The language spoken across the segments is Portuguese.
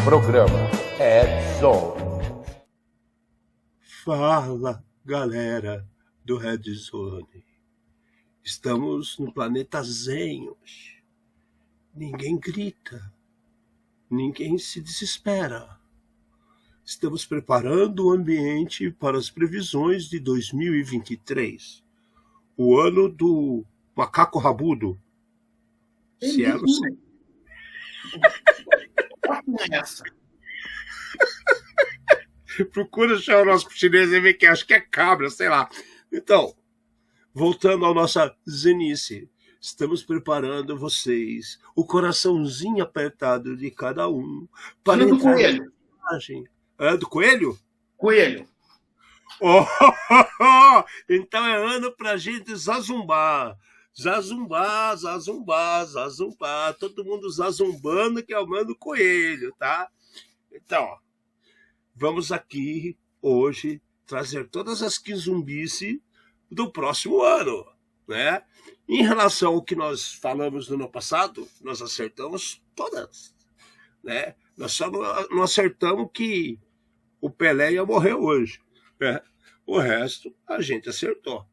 Programa Red Zone. Fala, galera do Red Zone. Estamos no planeta Zen hoje. Ninguém grita. Ninguém se desespera. Estamos preparando o ambiente para as previsões de 2023. O ano do macaco rabudo. Se é, não sei. Essa. Procura achar o nosso chinês e ver que acho que é cabra, sei lá. Então, voltando à nossa zenice, estamos preparando vocês, o coraçãozinho apertado de cada um, para do entrar coelho. na viagem. É do coelho? Coelho. Oh, então é ano pra gente zazumbar. Zazumbar, zazumbar, zazumbar. Todo mundo zazumbando que é o mano coelho, tá? Então, ó, vamos aqui hoje trazer todas as quizumbice do próximo ano, né? Em relação ao que nós falamos no ano passado, nós acertamos todas, né? Nós só não acertamos que o Pelé ia morrer hoje, né? O resto a gente acertou.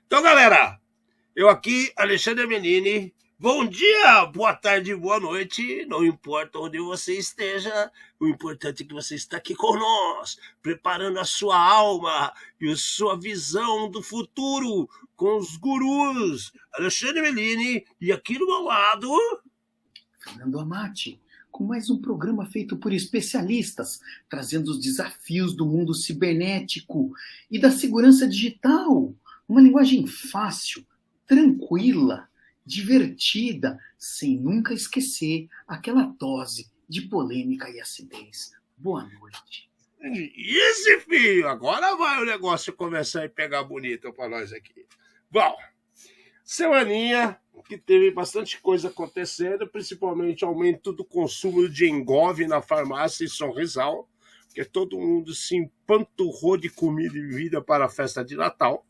Então, galera, eu aqui, Alexandre Menini, bom dia, boa tarde, boa noite, não importa onde você esteja, o importante é que você está aqui com nós, preparando a sua alma e a sua visão do futuro com os gurus, Alexandre Menini, e aqui do meu lado... Fernando Amati, com mais um programa feito por especialistas, trazendo os desafios do mundo cibernético e da segurança digital, uma linguagem fácil, tranquila, divertida, sem nunca esquecer aquela dose de polêmica e acidez. Boa noite. Esse filho, agora vai o negócio começar a pegar bonito para nós aqui. Bom, semaninha que teve bastante coisa acontecendo, principalmente aumento do consumo de Engov na farmácia em Sorrisal, porque todo mundo se empanturrou de comida e bebida para a festa de Natal.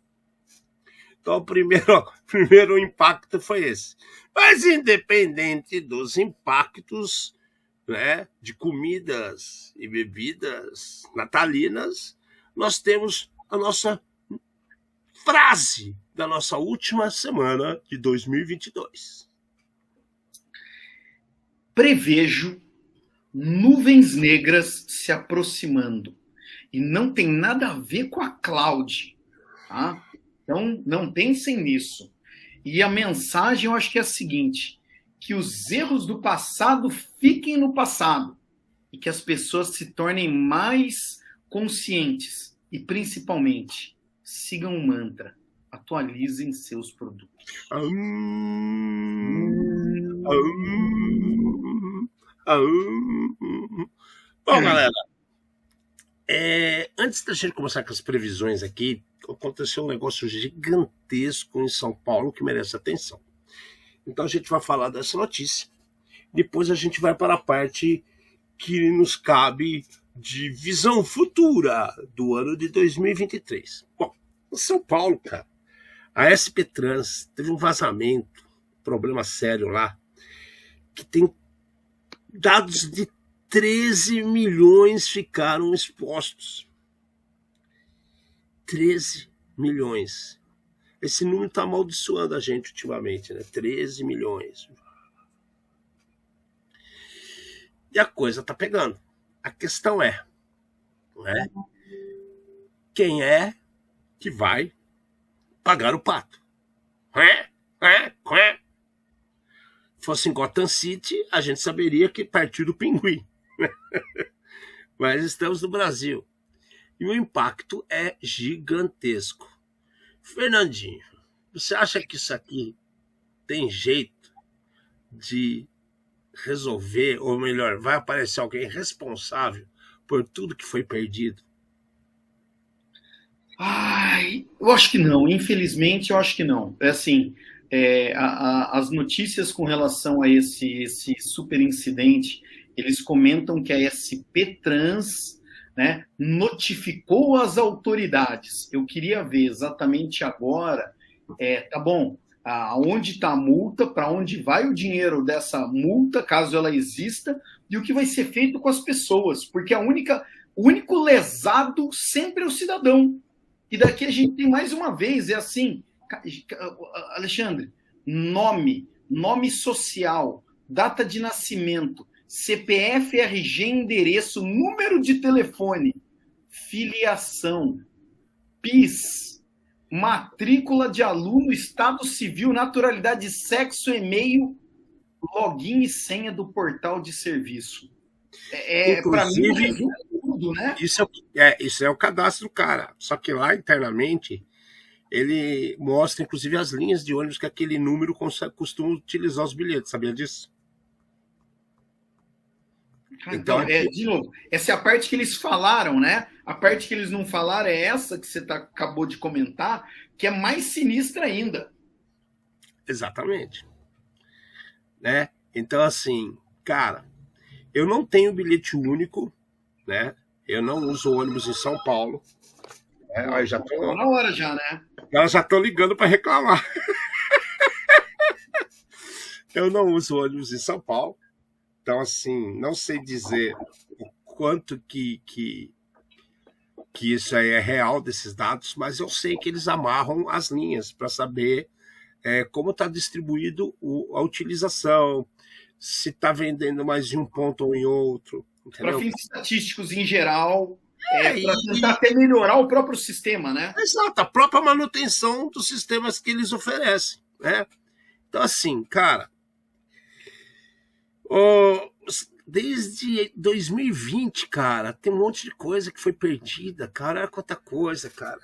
Então, o primeiro impacto foi esse. Mas, independente dos impactos, né, de comidas e bebidas natalinas, nós temos a nossa frase da nossa última semana de 2022. Prevejo nuvens negras se aproximando. E não tem nada a ver com a Cloud, tá? Então, não pensem nisso. E a mensagem, eu acho que é a seguinte, que os erros do passado fiquem no passado e que as pessoas se tornem mais conscientes e, principalmente, sigam o mantra, atualizem seus produtos. Bom, galera, antes da gente começar com as previsões aqui, aconteceu um negócio gigantesco em São Paulo que merece atenção. Então a gente vai falar dessa notícia. Depois a gente vai para a parte que nos cabe de visão futura do ano de 2023. Bom, em São Paulo, cara, a SP Trans teve um vazamento, problema sério lá, que tem dados de 13 milhões ficaram expostos. 13 milhões. Esse número está amaldiçoando a gente ultimamente, né? 13 milhões. E a coisa está pegando. A questão é, né? Quem é que vai pagar o pato? Se fosse em Gotham City, a gente saberia que partiu do pinguim. Mas estamos no Brasil. E o impacto é gigantesco. Fernandinho, você acha que isso aqui tem jeito de resolver, ou melhor, vai aparecer alguém responsável por tudo que foi perdido? Ai, eu acho que não. Infelizmente, eu acho que não. É assim, as notícias com relação a esse super incidente, eles comentam que a SP Trans, né, notificou as autoridades. Eu queria ver exatamente agora, tá bom, aonde está a multa, para onde vai o dinheiro dessa multa, caso ela exista, e o que vai ser feito com as pessoas, porque o único lesado sempre é o cidadão. E daqui a gente tem mais uma vez, é assim, Alexandre, nome social, data de nascimento, CPF, RG, endereço, número de telefone, filiação, PIS, matrícula de aluno, estado civil, naturalidade, sexo, e-mail, login e senha do portal de serviço. Para mim, resume tudo, né? Isso é o cadastro do cara. Só que lá internamente ele mostra, inclusive, as linhas de ônibus que aquele número costuma utilizar os bilhetes. Sabia disso? Então, de novo, essa é a parte que eles falaram, né? A parte que eles não falaram é essa que você acabou de comentar, que é mais sinistra ainda. Exatamente. Né? Então, assim, cara, eu não tenho bilhete único, né? Eu não uso ônibus em São Paulo. Eu já tô na hora já, né? Elas já estão ligando para reclamar. Eu não uso ônibus em São Paulo. Então, assim, não sei dizer o quanto que isso aí é real desses dados, mas eu sei que eles amarram as linhas para saber como está distribuído a utilização, se está vendendo mais de um ponto ou em outro. Para fins estatísticos em geral, para tentar até melhorar o próprio sistema, né? Exato, a própria manutenção dos sistemas que eles oferecem, né? Então, assim, cara, desde 2020, cara, tem um monte de coisa que foi perdida, cara, olha quanta coisa, cara.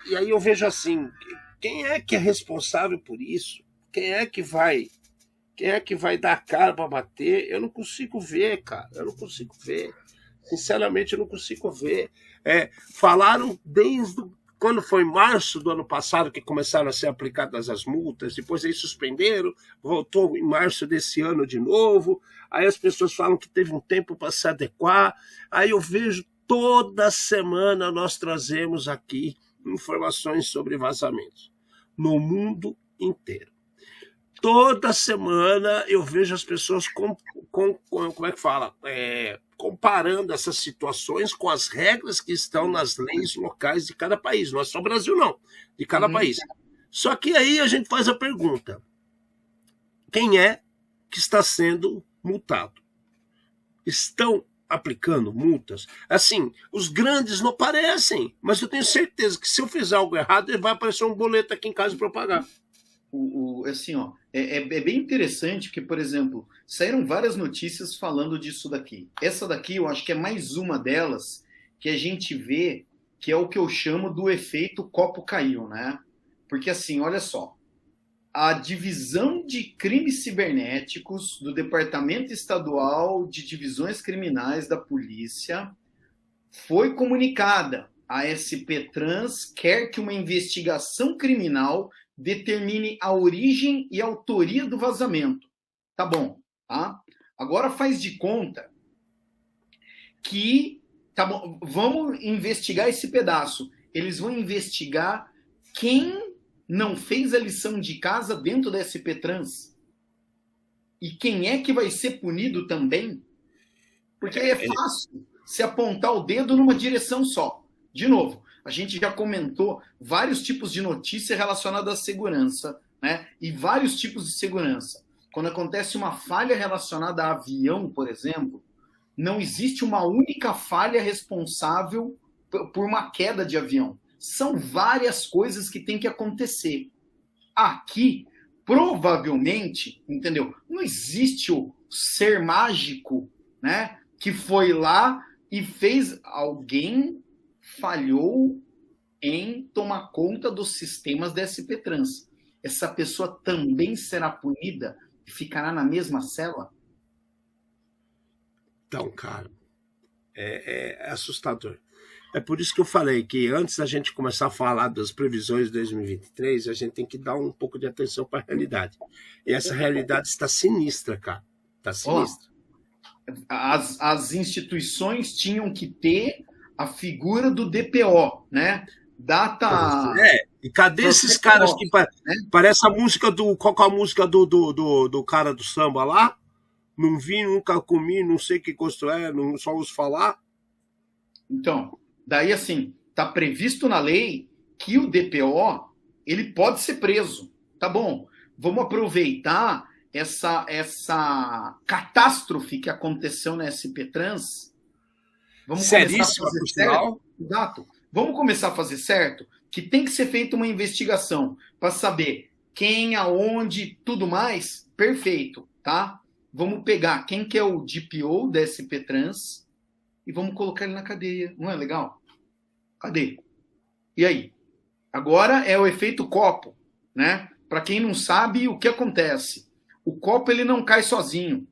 E aí eu vejo assim, quem é que é responsável por isso? Quem é que vai dar a cara para bater? Eu não consigo ver, cara, eu não consigo ver. Sinceramente, eu não consigo ver. Falaram desde quando foi em março do ano passado que começaram a ser aplicadas as multas, depois aí suspenderam, voltou em março desse ano de novo, aí as pessoas falam que teve um tempo para se adequar, aí eu vejo toda semana nós trazemos aqui informações sobre vazamentos, no mundo inteiro. Toda semana eu vejo as pessoas como é que fala? Comparando essas situações com as regras que estão nas leis locais de cada país. Não é só o Brasil, não. De cada país. Só que aí a gente faz a pergunta. Quem é que está sendo multado? Estão aplicando multas? Assim, os grandes não aparecem, mas eu tenho certeza que se eu fizer algo errado, vai aparecer um boleto aqui em casa para eu pagar. Assim, ó, é bem interessante que, por exemplo, saíram várias notícias falando disso daqui. Essa daqui eu acho que é mais uma delas que a gente vê que é o que eu chamo do efeito copo caiu, né? Porque assim, olha só, a divisão de crimes cibernéticos do Departamento Estadual de Divisões Criminais da Polícia foi comunicada. A SP Trans quer que uma investigação criminal determine a origem e a autoria do vazamento. Tá bom, tá? Agora faz de conta que, tá bom, vamos investigar esse pedaço. Eles vão investigar quem não fez a lição de casa dentro da SP Trans. E quem é que vai ser punido também? Porque é fácil se apontar o dedo numa direção só. De novo, a gente já comentou vários tipos de notícia relacionada à segurança, né? E vários tipos de segurança. Quando acontece uma falha relacionada a avião, por exemplo, não existe uma única falha responsável por uma queda de avião. São várias coisas que têm que acontecer. Aqui, provavelmente, entendeu? Não existe o ser mágico, né? Que foi lá e fez alguém falhou em tomar conta dos sistemas da SP Trans. Essa pessoa também será punida e ficará na mesma cela? Então, cara, é assustador. É por isso que eu falei que antes da gente começar a falar das previsões de 2023, a gente tem que dar um pouco de atenção para a realidade. E essa realidade está sinistra, cara. Está sinistra. As instituições tinham que ter a figura do DPO, né? Data... E cadê esses caras que parece a música do. Qual que é a música do cara do samba lá? Não vi, nunca comi, não sei que gosto é, não só ouço falar. Então, daí assim, está previsto na lei que o DPO ele pode ser preso. Tá bom, vamos aproveitar essa catástrofe que aconteceu na SP Trans. Vamos seríssima, por sinal. Exato. Vamos começar a fazer certo que tem que ser feita uma investigação para saber quem, aonde, tudo mais. Perfeito, tá? Vamos pegar quem que é o DPO da SP Trans e vamos colocar ele na cadeia. Não é legal? Cadê? E aí? Agora é o efeito copo, né? Para quem não sabe, o que acontece? O copo ele não cai sozinho.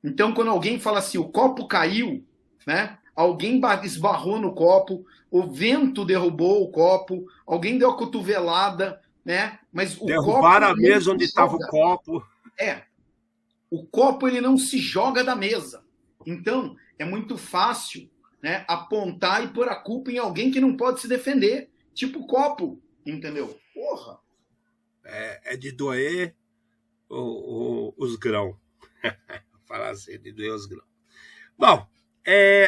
Então, quando alguém fala assim, o copo caiu, né? Alguém esbarrou no copo, o vento derrubou o copo, alguém deu a cotovelada, né? Mas o derrubaram copo, a mesa onde estava o copo. O copo ele não se joga da mesa. Então, é muito fácil, né, apontar e pôr a culpa em alguém que não pode se defender. Tipo o copo, entendeu? Porra! É de doer os grãos. Falar assim, de doer os grãos. Bom,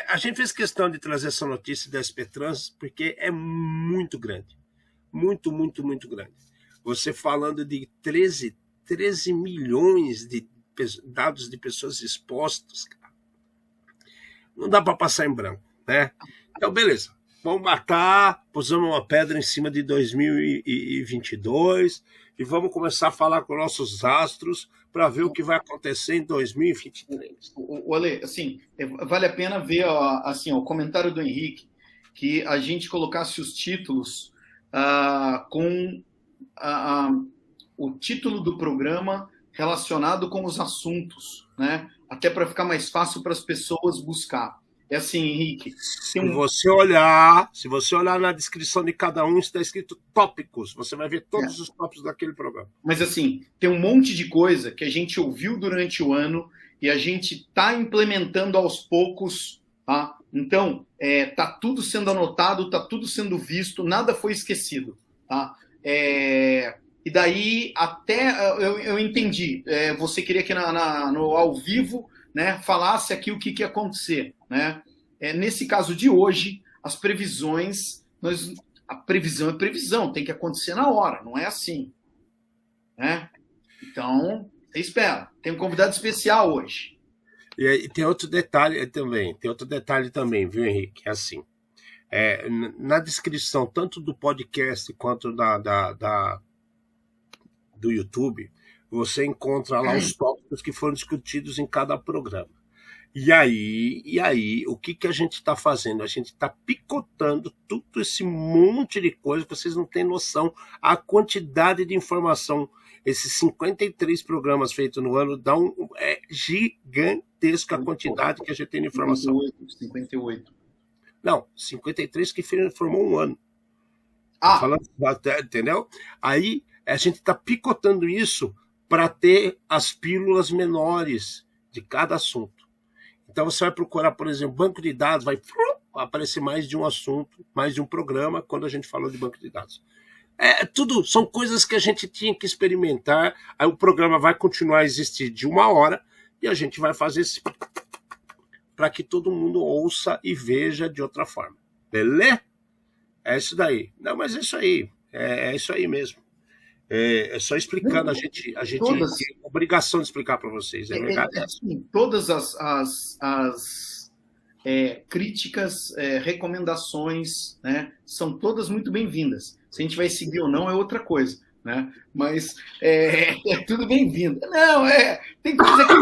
a gente fez questão de trazer essa notícia da SP Trans porque é muito grande. Muito, muito, muito grande. Você falando de 13 milhões de dados de pessoas expostas, cara. Não dá para passar em branco, né? Então, beleza. Vamos matar, pusemos uma pedra em cima de 2022 e vamos começar a falar com nossos astros para ver o que vai acontecer em 2023. Olê, assim, vale a pena ver assim, o comentário do Henrique, que a gente colocasse os títulos com o título do programa relacionado com os assuntos, né? Até para ficar mais fácil para as pessoas buscar. É assim, Henrique. Se você olhar na descrição de cada um, está escrito tópicos. Você vai ver todos os tópicos daquele programa. Mas assim, tem um monte de coisa que a gente ouviu durante o ano e a gente está implementando aos poucos, tá? Então, tá tudo sendo anotado, tá tudo sendo visto, nada foi esquecido, tá? E daí, até eu entendi. Você queria que no ao vivo, né, falasse aqui o que ia acontecer, né? Nesse caso de hoje, as previsões, a previsão é previsão, tem que acontecer na hora, não é assim, né? Então, você espera. Tem um convidado especial hoje. E tem outro detalhe também, viu, Henrique? É assim, na descrição, tanto do podcast quanto do YouTube, você encontra lá os tópicos que foram discutidos em cada programa. E aí, o que a gente está fazendo? A gente está picotando tudo esse monte de coisa, vocês não têm noção a quantidade de informação. Esses 53 programas feitos no ano é gigantesca a quantidade que a gente tem de informação. 58. Não, 53 que formou um ano. Falando, entendeu? Aí a gente está picotando isso para ter as pílulas menores de cada assunto. Então você vai procurar, por exemplo, banco de dados, vai aparecer mais de um assunto, mais de um programa quando a gente falou de banco de dados. Tudo são coisas que a gente tinha que experimentar. Aí o programa vai continuar a existir de 1 hora e a gente vai fazer para que todo mundo ouça e veja de outra forma. Beleza? É isso daí. Não, mas é isso aí. É isso aí mesmo. É só explicando, a gente tem obrigação de explicar para vocês. Assim, todas as críticas, recomendações, né, são todas muito bem-vindas. Se a gente vai seguir ou não é outra coisa, né? Mas tudo bem-vindo. Não, tem coisa que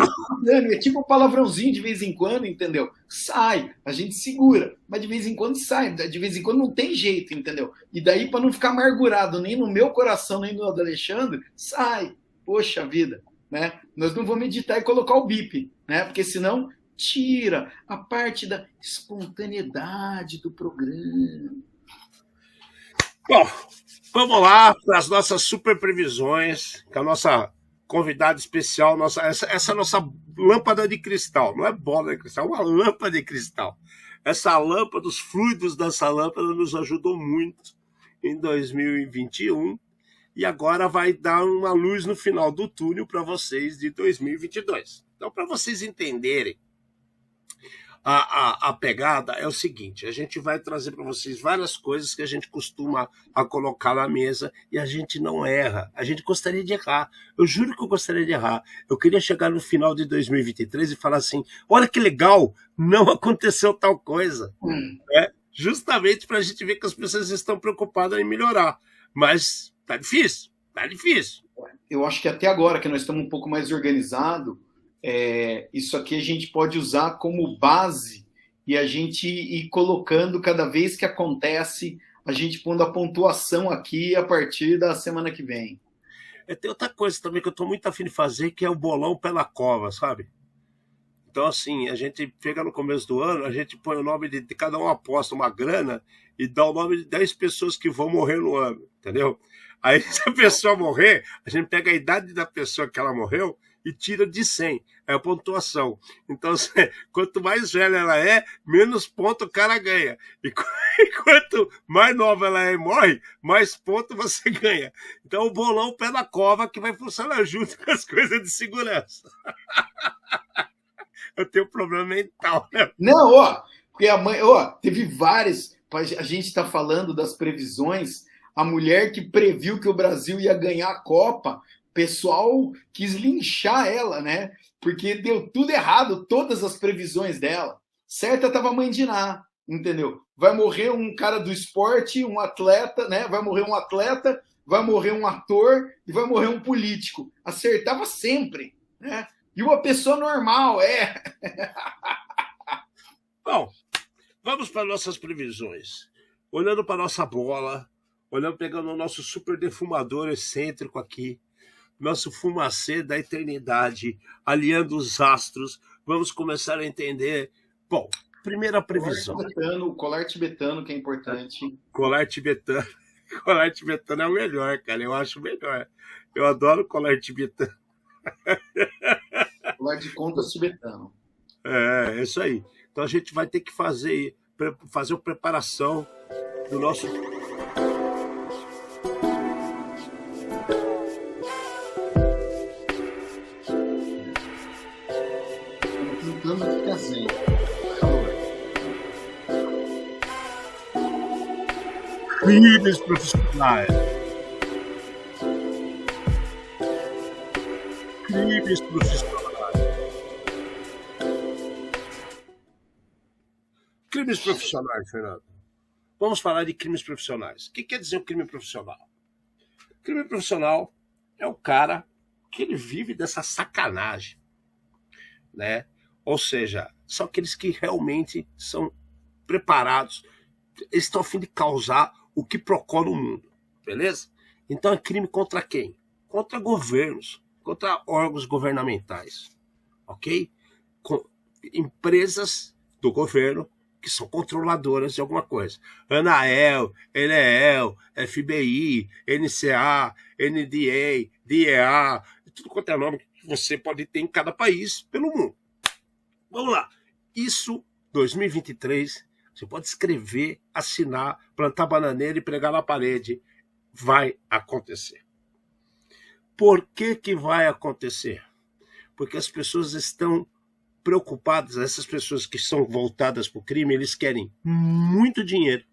é tipo um palavrãozinho de vez em quando, entendeu? Sai, a gente segura, mas de vez em quando sai, de vez em quando não tem jeito, entendeu? E daí, para não ficar amargurado nem no meu coração, nem no do Alexandre, sai. Poxa vida, né? Nós não vamos editar e colocar o bip, né? Porque senão tira a parte da espontaneidade do programa. Bom, vamos lá para as nossas super previsões, com a nossa convidada especial, essa nossa lâmpada de cristal. Não é bola de cristal, é uma lâmpada de cristal. Essa lâmpada, os fluidos dessa lâmpada nos ajudou muito em 2021 e agora vai dar uma luz no final do túnel para vocês de 2022. Então, para vocês entenderem, a pegada é o seguinte: a gente vai trazer para vocês várias coisas que a gente costuma a colocar na mesa e a gente não erra. A gente gostaria de errar. Eu juro que eu gostaria de errar. Eu queria chegar no final de 2023 e falar assim: olha que legal, não aconteceu tal coisa. Justamente para a gente ver que as pessoas estão preocupadas em melhorar. Mas tá difícil, tá difícil. Eu acho que até agora que nós estamos um pouco mais organizados, isso aqui a gente pode usar como base e a gente ir colocando cada vez que acontece, a gente pondo a pontuação aqui a partir da semana que vem. Tem outra coisa também que eu estou muito afim de fazer, que é o bolão pela cova, sabe? Então, assim, a gente pega no começo do ano, a gente põe o nome de cada um, aposta uma grana e dá o nome de 10 pessoas que vão morrer no ano, entendeu? Aí, se a pessoa morrer, a gente pega a idade da pessoa que ela morreu e tira de 100. É a pontuação. Então, quanto mais velha ela é, menos ponto o cara ganha. E quanto mais nova ela é e morre, mais ponto você ganha. Então, o bolão pé na cova que vai funcionar junto com as coisas de segurança. Eu tenho problema mental, né? Não, porque a mãe, teve várias. A gente está falando das previsões. A mulher que previu que o Brasil ia ganhar a Copa, o pessoal quis linchar ela, né? Porque deu tudo errado, todas as previsões dela. Certa estava a mãe de Ná, entendeu? Vai morrer um cara do esporte, um atleta, né? Vai morrer um atleta, vai morrer um ator e vai morrer um político. Acertava sempre, né? E uma pessoa normal, Bom, vamos para nossas previsões. Olhando para a nossa bola, pegando o nosso super defumador excêntrico aqui, nosso fumacê da eternidade, alinhando os astros, vamos começar a entender. Bom, primeira previsão. O colar tibetano, que é importante. Colar tibetano. Colar tibetano é o melhor, cara. Eu acho o melhor. Eu adoro colar tibetano. Colar de contas tibetano. É isso aí. Então a gente vai ter que fazer a preparação do nosso. Tentando ficar zen. Crimes profissionais. Crimes profissionais. Crimes profissionais, Fernando. Vamos falar de crimes profissionais. O que quer dizer o crime profissional? Crime profissional é o cara que ele vive dessa sacanagem, né? Ou seja, são aqueles que realmente são preparados, eles estão a fim de causar o que procura no mundo, beleza? Então é crime contra quem? Contra governos, contra órgãos governamentais, ok? Com empresas do governo que são controladoras de alguma coisa. Anael, Enel, FBI, NCA, NDA, DEA, tudo quanto é nome que você pode ter em cada país pelo mundo. Vamos lá. Isso, 2023, você pode escrever, assinar, plantar bananeira e pregar na parede. Vai acontecer. Por que vai acontecer? Porque as pessoas estão preocupadas, essas pessoas que são voltadas para o crime, eles querem muito dinheiro,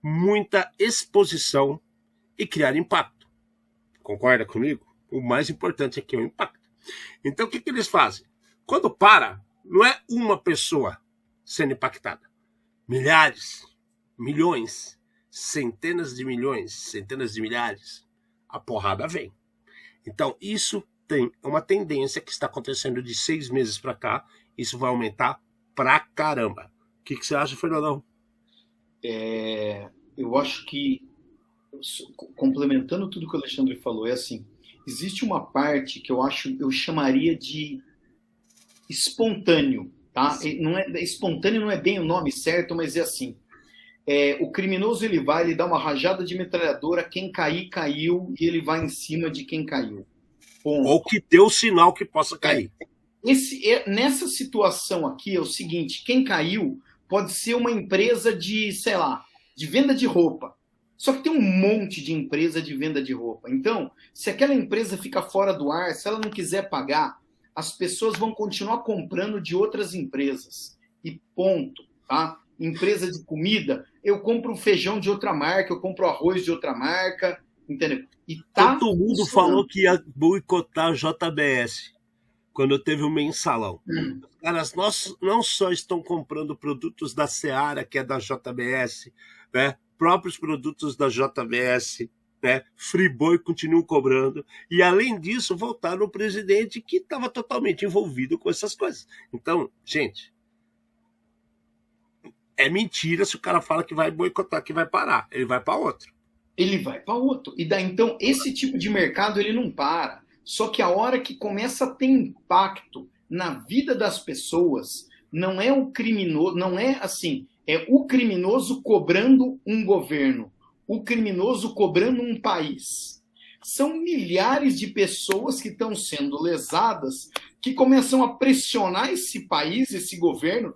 muita exposição e criar impacto. Concorda comigo? O mais importante aqui é o impacto. Então, o que eles fazem? Quando para, não é uma pessoa sendo impactada. Milhares, milhões, centenas de milhões, centenas de milhares. A porrada vem. Então, isso tem uma tendência que está acontecendo de 6 meses para cá. Isso vai aumentar pra caramba. O que você acha, Fernandão? Eu acho que, complementando tudo que o Alexandre falou, é assim, existe uma parte que eu chamaria de espontâneo, tá? Espontâneo não é bem o nome certo, mas é assim. O criminoso ele dá uma rajada de metralhadora, quem cair, caiu, e ele vai em cima de quem caiu. Ponto. Ou que dê o sinal que possa cair. Nessa situação aqui é o seguinte, quem caiu pode ser uma empresa de, sei lá, de venda de roupa. Só que tem um monte de empresa de venda de roupa. Então, se aquela empresa fica fora do ar, se ela não quiser pagar, as pessoas vão continuar comprando de outras empresas. E ponto, tá? Empresa de comida, eu compro feijão de outra marca, eu compro arroz de outra marca, entendeu? E tá Todo mundo falou que ia boicotar a JBS quando teve o mensalão. Os caras não só estão comprando produtos da Seara, que é da JBS, né? Próprios produtos da JBS, né? Friboi continuam cobrando. E, além disso, voltaram o presidente que estava totalmente envolvido com essas coisas. Então, gente, é mentira se o cara fala que vai boicotar, que vai parar. Ele vai para outro. Ele vai para outro. E daí, então, esse tipo de mercado, ele não para. Só que a hora que começa a ter impacto na vida das pessoas, não é o criminoso, não é assim, é o criminoso cobrando um governo, o criminoso cobrando um país. São milhares de pessoas que estão sendo lesadas, que começam a pressionar esse país, esse governo,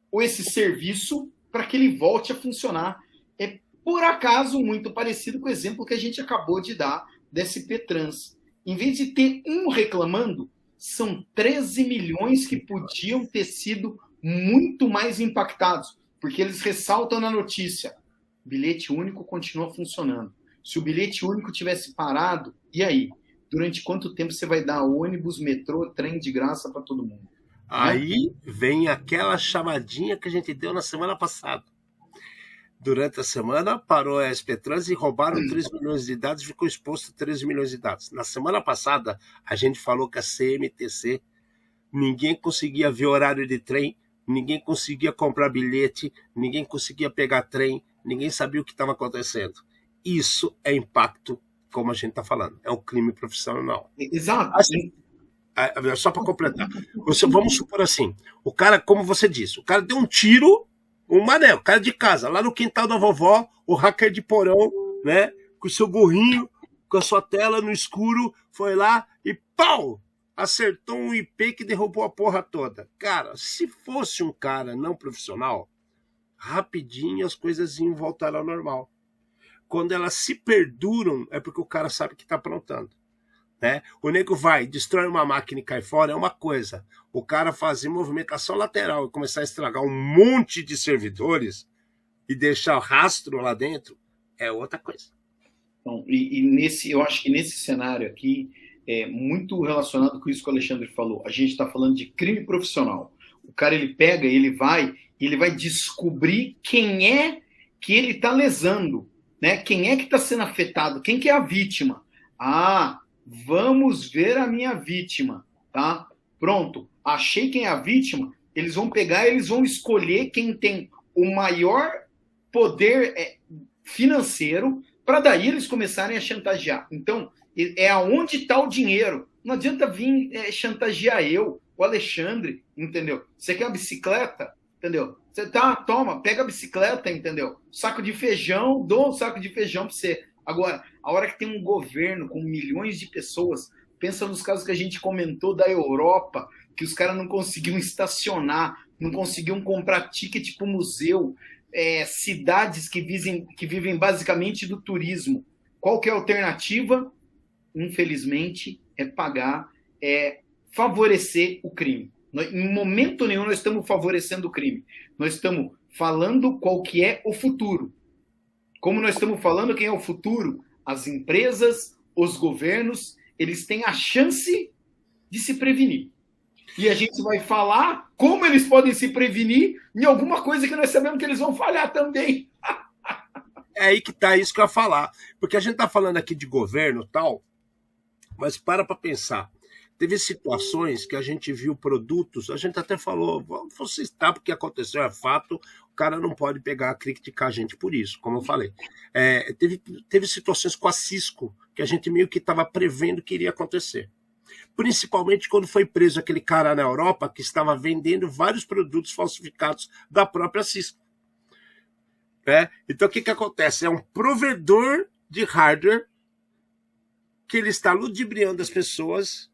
ou esse serviço, para que ele volte a funcionar. É, por acaso, muito parecido com o exemplo que a gente acabou de dar da SP Trans. Em vez de ter um reclamando, são 13 milhões que podiam ter sido muito mais impactados, porque eles ressaltam na notícia: bilhete único continua funcionando. Se o bilhete único tivesse parado, e aí? Durante quanto tempo você vai dar ônibus, metrô, trem de graça para todo mundo? Aí vem aquela chamadinha que a gente deu na semana passada. Durante a semana, parou a SP Trans e roubaram 3 milhões de dados e ficou exposto a 13 milhões de dados. Na semana passada, a gente falou que a CMTC, ninguém conseguia ver horário de trem, ninguém conseguia comprar bilhete, ninguém conseguia pegar trem, ninguém sabia o que estava acontecendo. Isso é impacto, como a gente está falando, é um crime profissional. Exato. Assim, só para completar, vamos supor assim, o cara, como você disse, o cara deu um tiro, um mané, o cara de casa, lá no quintal da vovó, o hacker de porão, né, com o seu gorrinho, com a sua tela no escuro, foi lá e pau! Acertou um IP que derrubou a porra toda. Cara, se fosse um cara não profissional, rapidinho as coisas iam voltar ao normal. Quando elas se perduram, é porque o cara sabe que está aprontando. Né? O nego vai, destrói uma máquina e cai fora, é uma coisa. O cara fazer movimentação lateral e começar a estragar um monte de servidores e deixar rastro lá dentro é outra coisa. Então, eu acho que nesse cenário aqui, é muito relacionado com isso que o Alexandre falou. A gente está falando de crime profissional. O cara, ele pega, ele vai descobrir quem é que ele está lesando, né? Quem é que está sendo afetado, quem que é a vítima. Ah, vamos ver a minha vítima, tá? Pronto, achei quem é a vítima, eles vão pegar, eles vão escolher quem tem o maior poder financeiro, para daí eles começarem a chantagear. Então, é aonde está o dinheiro. Não adianta vir chantagear eu, o Alexandre, entendeu? Você quer uma bicicleta, entendeu? Você toma, pega a bicicleta, entendeu? Saco de feijão, dou um saco de feijão para você. Agora, a hora que tem um governo com milhões de pessoas, pensa nos casos que a gente comentou da Europa, que os caras não conseguiam estacionar, não conseguiam comprar ticket para o museu, cidades que vivem basicamente do turismo. Qual que é a alternativa? Infelizmente, é pagar, favorecer o crime. Em momento nenhum nós estamos favorecendo o crime. Nós estamos falando qual que é o futuro. Como nós estamos falando quem é o futuro, as empresas, os governos, eles têm a chance de se prevenir. E a gente vai falar como eles podem se prevenir em alguma coisa que nós sabemos que eles vão falhar também. É aí que tá isso que eu ia falar. Porque a gente tá falando aqui de governo e tal, mas para pensar. Teve situações que a gente viu produtos, a gente até falou, vou citar porque aconteceu, é fato, o cara não pode pegar, criticar a gente por isso, como eu falei. Teve situações com a Cisco, que a gente meio que estava prevendo que iria acontecer. Principalmente quando foi preso aquele cara na Europa que estava vendendo vários produtos falsificados da própria Cisco. Então o que acontece? É um provedor de hardware que ele está ludibriando as pessoas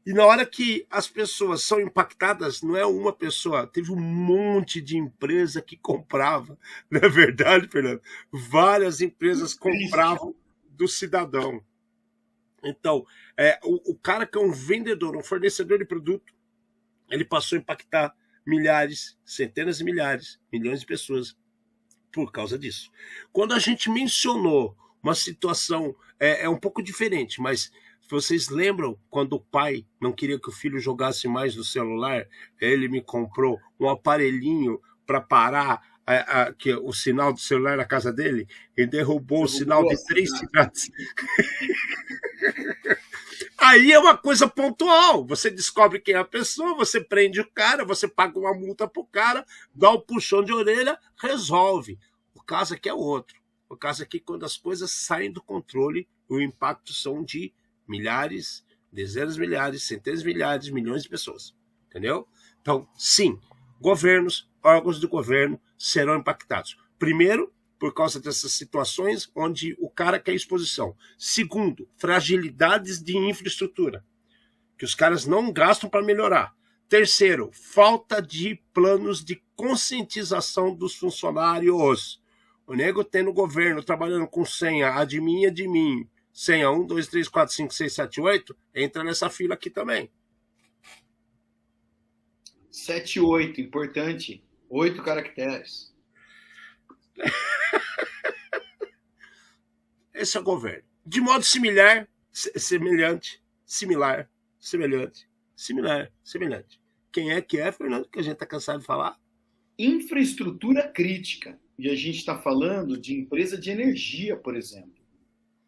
E na hora que as pessoas são impactadas, não é uma pessoa, teve um monte de empresa que comprava. Não é verdade, Fernando? Várias empresas compravam do cidadão. Então, o cara que é um vendedor, um fornecedor de produto, ele passou a impactar milhares, centenas de milhares, milhões de pessoas por causa disso. Quando a gente mencionou uma situação um pouco diferente, mas vocês lembram quando o pai não queria que o filho jogasse mais no celular? Ele me comprou um aparelhinho para parar o sinal do celular na casa dele e derrubou o sinal de 3 cidades. Aí é uma coisa pontual. Você descobre quem é a pessoa, você prende o cara, você paga uma multa pro cara, dá um puxão de orelha, resolve. O caso aqui é outro. O caso aqui, quando as coisas saem do controle, o impacto são de milhares, dezenas de milhares, centenas de milhares, milhões de pessoas. Entendeu? Então, sim, governos, órgãos do governo serão impactados. Primeiro, por causa dessas situações onde o cara quer exposição. Segundo, fragilidades de infraestrutura, que os caras não gastam para melhorar. Terceiro, falta de planos de conscientização dos funcionários. O nego tem no governo trabalhando com senha, admin, senha 1, 2, 3, 4, 5, 6, 7, 8, entra nessa fila aqui também. 7, 8, importante. 8 caracteres. Esse é o governo. De modo similar, semelhante. Quem é que é, Fernando, que a gente está cansado de falar? Infraestrutura crítica. E a gente está falando de empresa de energia, por exemplo.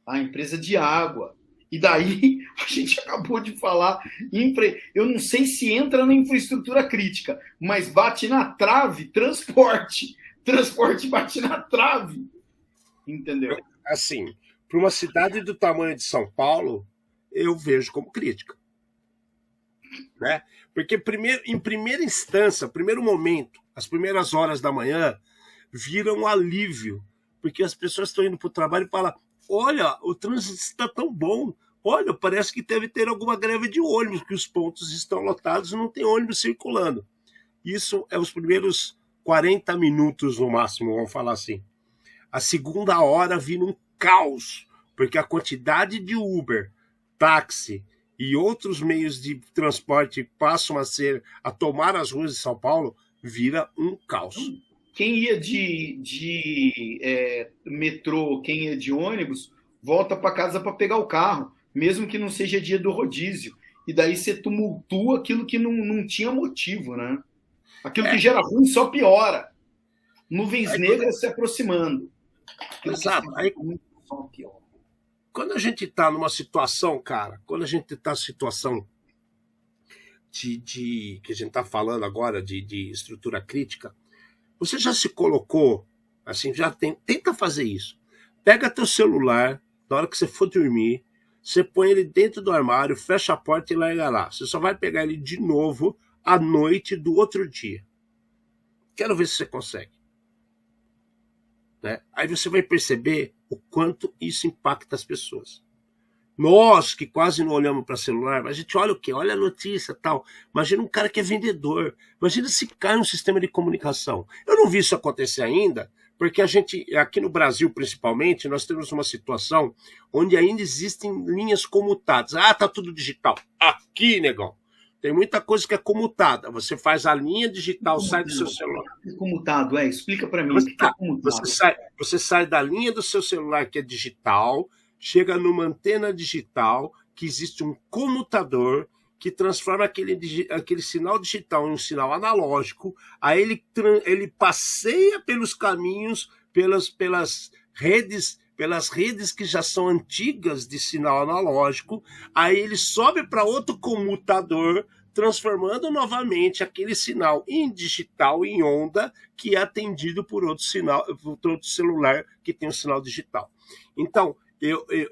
A empresa de água. E daí, a gente acabou de falar, eu não sei se entra na infraestrutura crítica, mas bate na trave, transporte. Transporte bate na trave. Entendeu? Assim, para uma cidade do tamanho de São Paulo, eu vejo como crítica. Né? Porque em primeira instância, primeiro momento, as primeiras horas da manhã, viram um alívio. Porque as pessoas estão indo para o trabalho e falam, olha, o trânsito está tão bom. Olha, parece que deve ter alguma greve de ônibus, que os pontos estão lotados e não tem ônibus circulando. Isso é os primeiros 40 minutos no máximo, vamos falar assim. A segunda hora vira um caos, porque a quantidade de Uber, táxi e outros meios de transporte passam a tomar as ruas de São Paulo, vira um caos. Quem ia de metrô, quem ia de ônibus, volta para casa para pegar o carro, mesmo que não seja dia do rodízio. E daí você tumultua aquilo que não tinha motivo, né? Aquilo que gera ruim só piora. Nuvens negras se aproximando. Exato. Aí, quando a gente está numa situação, cara, quando a gente está numa situação que a gente está falando agora de estrutura crítica, você já se colocou, assim, tenta fazer isso. Pega teu celular, na hora que você for dormir, você põe ele dentro do armário, fecha a porta e larga lá. Você só vai pegar ele de novo à noite do outro dia. Quero ver se você consegue. Né? Aí você vai perceber o quanto isso impacta as pessoas. Nós, que quase não olhamos para celular, a gente olha o quê? Olha a notícia e tal. Imagina um cara que é vendedor. Imagina se cai um sistema de comunicação. Eu não vi isso acontecer ainda, porque a gente, aqui no Brasil principalmente, nós temos uma situação onde ainda existem linhas comutadas. Ah, tá tudo digital. Aqui, negão, tem muita coisa que é comutada. Você faz a linha digital, sai do seu celular. Comutado, explica para mim o que é comutado. Você sai da linha do seu celular, que é digital, chega numa antena digital, que existe um comutador que transforma aquele sinal digital em um sinal analógico. Aí ele passeia pelos caminhos, pelas redes que já são antigas de sinal analógico, aí ele sobe para outro comutador, transformando novamente aquele sinal em digital, em onda, que é atendido por outro celular que tem um sinal digital. Então,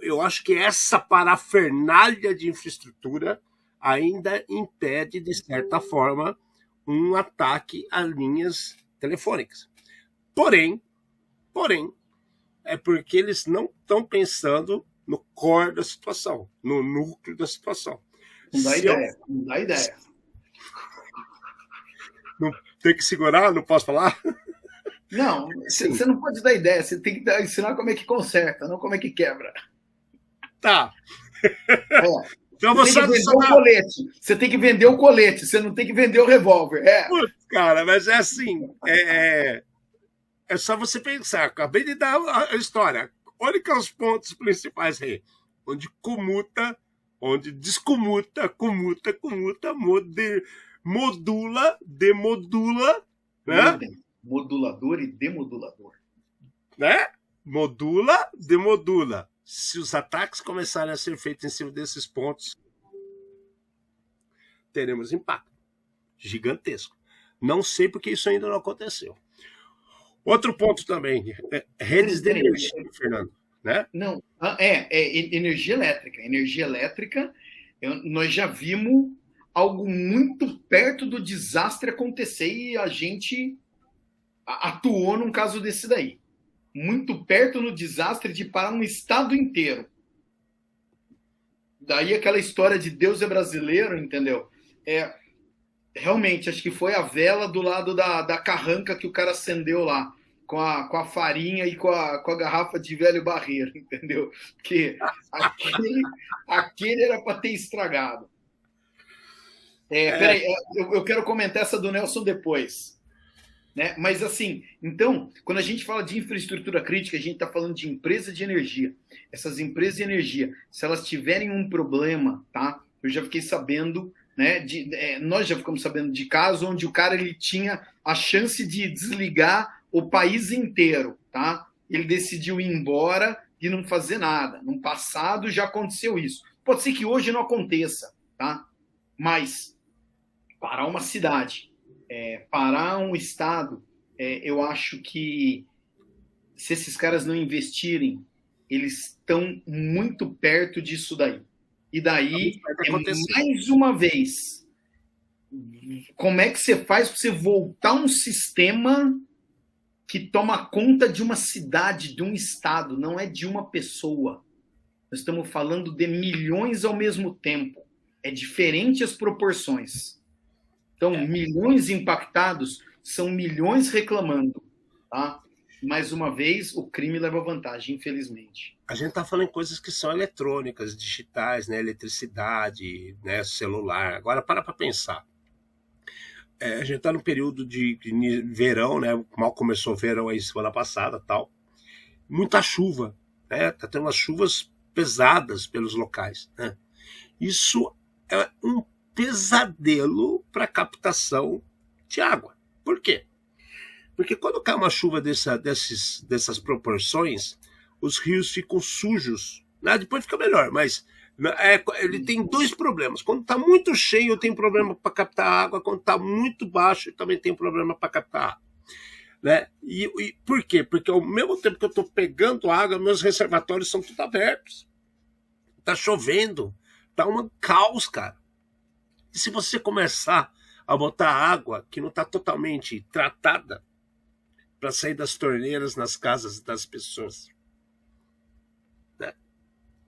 eu acho que essa parafernália de infraestrutura ainda impede, de certa forma, um ataque a linhas telefônicas. Porém, é porque eles não estão pensando no core da situação, no núcleo da situação. Não dá Se ideia, não dá ideia. Não tem que segurar, não posso falar? Não, Sim. você não pode dar ideia, você tem que ensinar como é que conserta, não como é que quebra. Tá. É. Então Você tem que vender o colete. Você tem que vender o colete, você não tem que vender o revólver. Putz, cara, mas é assim. É só você pensar. Acabei de dar a história. Olha que é os pontos principais aí. Onde comuta, onde descomuta, comuta, modula, demodula, né? Modulador e demodulador. Né? Modula, demodula. Se os ataques começarem a ser feitos em cima desses pontos, teremos impacto gigantesco. Não sei porque isso ainda não aconteceu. Outro ponto também, redes de energia, Fernando. Né? Não, energia elétrica. Energia elétrica, nós já vimos algo muito perto do desastre acontecer e a gente atuou num caso desse daí. Muito perto no desastre de parar um estado inteiro. Daí aquela história de Deus é brasileiro, entendeu? Realmente, acho que foi a vela do lado da carranca que o cara acendeu lá, com a farinha e com a garrafa de velho barreiro, entendeu? Porque aquele era para ter estragado. Peraí, eu quero comentar essa do Nelson depois. Né? Mas assim, então, quando a gente fala de infraestrutura crítica, a gente está falando de empresa de energia. Essas empresas de energia, se elas tiverem um problema, tá? Eu já fiquei sabendo, né? Nós já ficamos sabendo de casos onde o cara ele tinha a chance de desligar o país inteiro, tá? Ele decidiu ir embora e não fazer nada. No passado já aconteceu isso. Pode ser que hoje não aconteça, tá? Mas parar uma cidade, parar um estado, eu acho que se esses caras não investirem, eles estão muito perto disso daí. E daí, mais uma vez, como é que você faz para você voltar um sistema que toma conta de uma cidade, de um estado, não é de uma pessoa. Nós estamos falando de milhões ao mesmo tempo. É diferente as proporções. Então, milhões impactados são milhões reclamando. Tá? Mais uma vez, o crime leva vantagem, infelizmente. A gente está falando em coisas que são eletrônicas, digitais, né? Eletricidade, né? Celular. Agora, para pensar. A gente está no período de verão, né? Mal começou o verão aí semana passada, tal. Muita chuva, né? Tá tendo umas chuvas pesadas pelos locais, né? Isso é um pesadelo para captação de água. Por quê? Porque quando cai uma chuva dessas proporções, os rios ficam sujos. Né? Depois fica melhor, mas ele tem dois problemas. Quando está muito cheio, tem problema para captar água. Quando está muito baixo, também tem problema para captar água. Né? E por quê? Porque ao mesmo tempo que eu estou pegando água, meus reservatórios são tudo abertos. Está chovendo. Está um caos, cara. E se você começar a botar água que não está totalmente tratada para sair das torneiras nas casas das pessoas, né?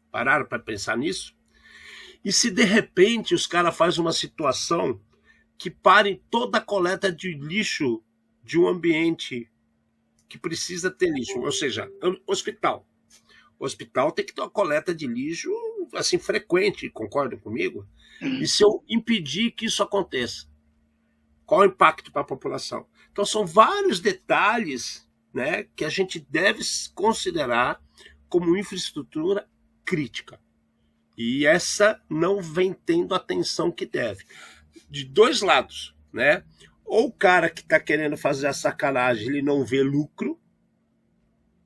Pararam para pensar nisso? E se de repente os caras fazem uma situação que parem toda a coleta de lixo de um ambiente que precisa ter lixo, ou seja, hospital. O hospital tem que ter uma coleta de lixo assim frequente, concordam comigo? E se eu impedir que isso aconteça? Qual o impacto para a população? Então são vários detalhes, né, que a gente deve considerar como infraestrutura crítica. E essa não vem tendo a atenção que deve. De dois lados, né? Ou o cara que está querendo fazer a sacanagem, ele não vê lucro,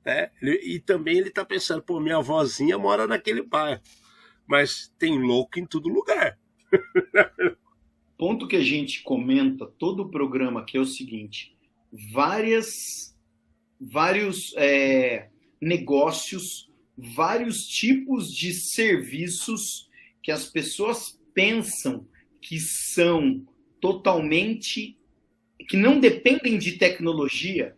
né? E também ele está pensando, pô, minha avózinha mora naquele bairro, mas tem louco em todo lugar. Ponto que a gente comenta todo o programa, que é o seguinte: vários negócios, vários tipos de serviços que as pessoas pensam que são totalmente, que não dependem de tecnologia.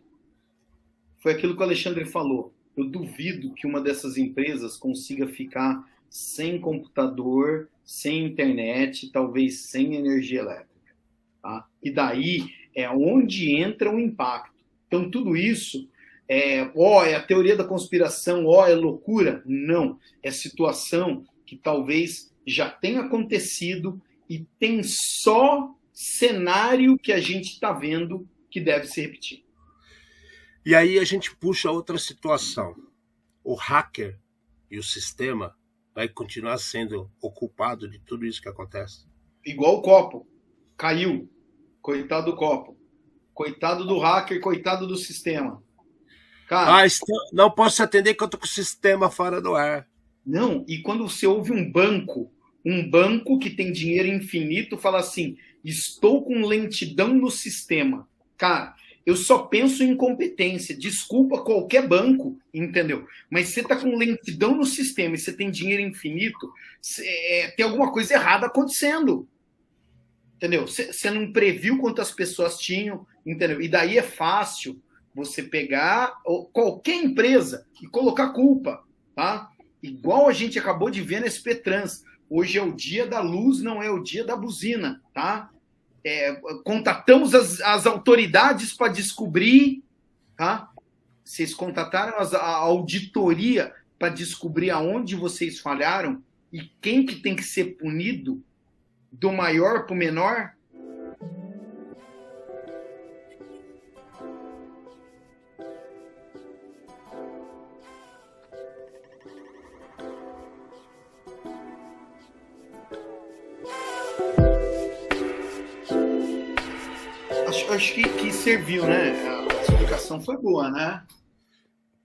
Foi aquilo que o Alexandre falou. Eu duvido que uma dessas empresas consiga ficar sem computador, sem internet, talvez sem energia elétrica. Tá? E daí é onde entra o impacto. Então, tudo isso é a teoria da conspiração, é loucura. Não, é situação que talvez já tenha acontecido e tem só cenário que a gente está vendo que deve se repetir. E aí a gente puxa outra situação. O hacker e o sistema vai continuar sendo o culpado de tudo isso que acontece? Igual o copo. Caiu. Coitado do copo. Coitado do hacker, coitado do sistema. Cara, não posso atender que eu tô com o sistema fora do ar. Não, e quando você ouve um banco que tem dinheiro infinito, fala assim, estou com lentidão no sistema. Cara, eu só penso em incompetência. Desculpa qualquer banco, entendeu? Mas você está com lentidão no sistema e você tem dinheiro infinito, tem alguma coisa errada acontecendo. Entendeu? Você não previu quantas pessoas tinham, entendeu? E daí é fácil você pegar qualquer empresa e colocar culpa, tá? Igual a gente acabou de ver na SP Trans. Hoje é o dia da luz, não é o dia da buzina, tá? Contatamos as autoridades para descobrir, tá? Vocês contataram a auditoria para descobrir aonde vocês falharam e quem que tem que ser punido do maior para o menor? Acho que serviu, né? A explicação foi boa, né?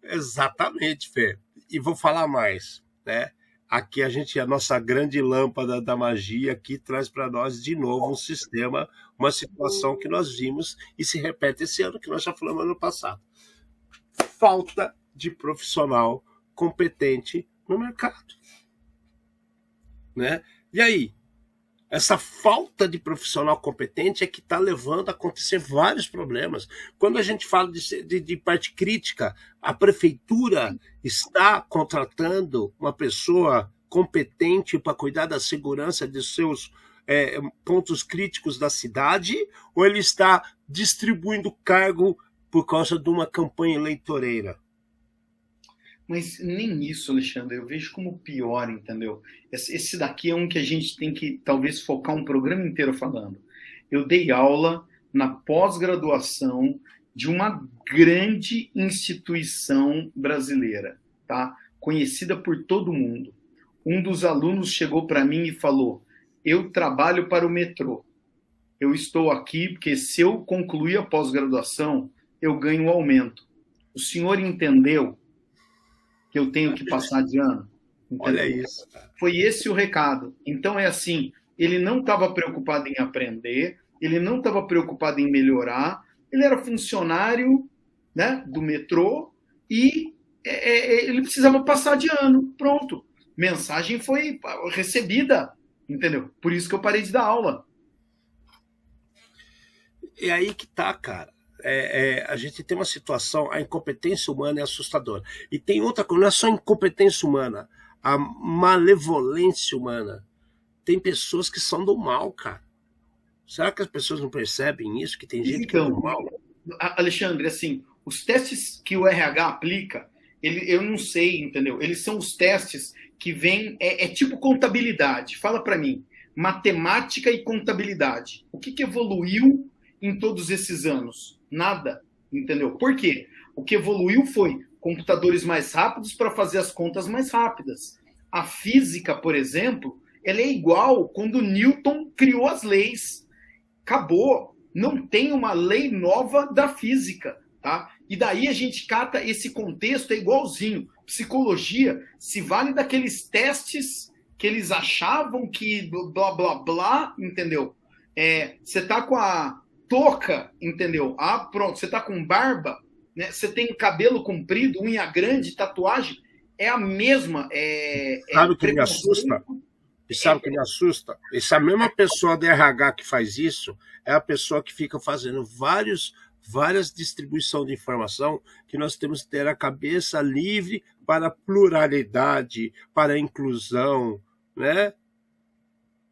Exatamente, Fê. E vou falar mais, né? Aqui a nossa grande lâmpada da magia aqui traz para nós de novo um sistema, uma situação que nós vimos e se repete esse ano, que nós já falamos ano passado. Falta de profissional competente no mercado. Né? E aí? Essa falta de profissional competente é que está levando a acontecer vários problemas. Quando a gente fala de parte crítica, a prefeitura está contratando uma pessoa competente para cuidar da segurança de seus pontos críticos da cidade, ou ele está distribuindo cargo por causa de uma campanha eleitoreira? Mas nem isso, Alexandre, eu vejo como pior, entendeu? Esse daqui é um que a gente tem que talvez focar um programa inteiro falando. Eu dei aula na pós-graduação de uma grande instituição brasileira, tá? Conhecida por todo mundo. Um dos alunos chegou para mim e falou, eu trabalho para o metrô. Eu estou aqui porque se eu concluir a pós-graduação, eu ganho um aumento. O senhor entendeu que eu tenho que passar de ano? Entendeu? Olha isso. Foi esse o recado. Então é assim, ele não estava preocupado em aprender, ele não estava preocupado em melhorar, ele era funcionário, né, do metrô e ele precisava passar de ano. Pronto. Mensagem foi recebida, entendeu? Por isso que eu parei de dar aula. E aí que tá, cara. A gente tem uma situação, a incompetência humana é assustadora. E tem outra coisa, não é só a incompetência humana, a malevolência humana. Tem pessoas que são do mal, cara. Será que as pessoas não percebem isso? Que tem gente que é do mal? Alexandre, assim, os testes que o RH aplica, eu não sei, entendeu? Eles são os testes que vêm, tipo contabilidade. Fala para mim, matemática e contabilidade. O que evoluiu em todos esses anos? Nada, entendeu? Por quê? O que evoluiu foi computadores mais rápidos para fazer as contas mais rápidas. A física, por exemplo, ela é igual quando Newton criou as leis. Acabou. Não tem uma lei nova da física, tá? E daí a gente cata esse contexto, é igualzinho. Psicologia se vale daqueles testes que eles achavam que blá, blá, blá, entendeu? Você tá com a touca, entendeu? Pronto, você tá com barba, né? Você tem cabelo comprido, unha grande, tatuagem, é a mesma. Sabe o que me assusta? E sabe o que me assusta? Essa mesma pessoa da RH que faz isso é a pessoa que fica fazendo várias distribuição de informação, que nós temos que ter a cabeça livre para a pluralidade, para a inclusão, né?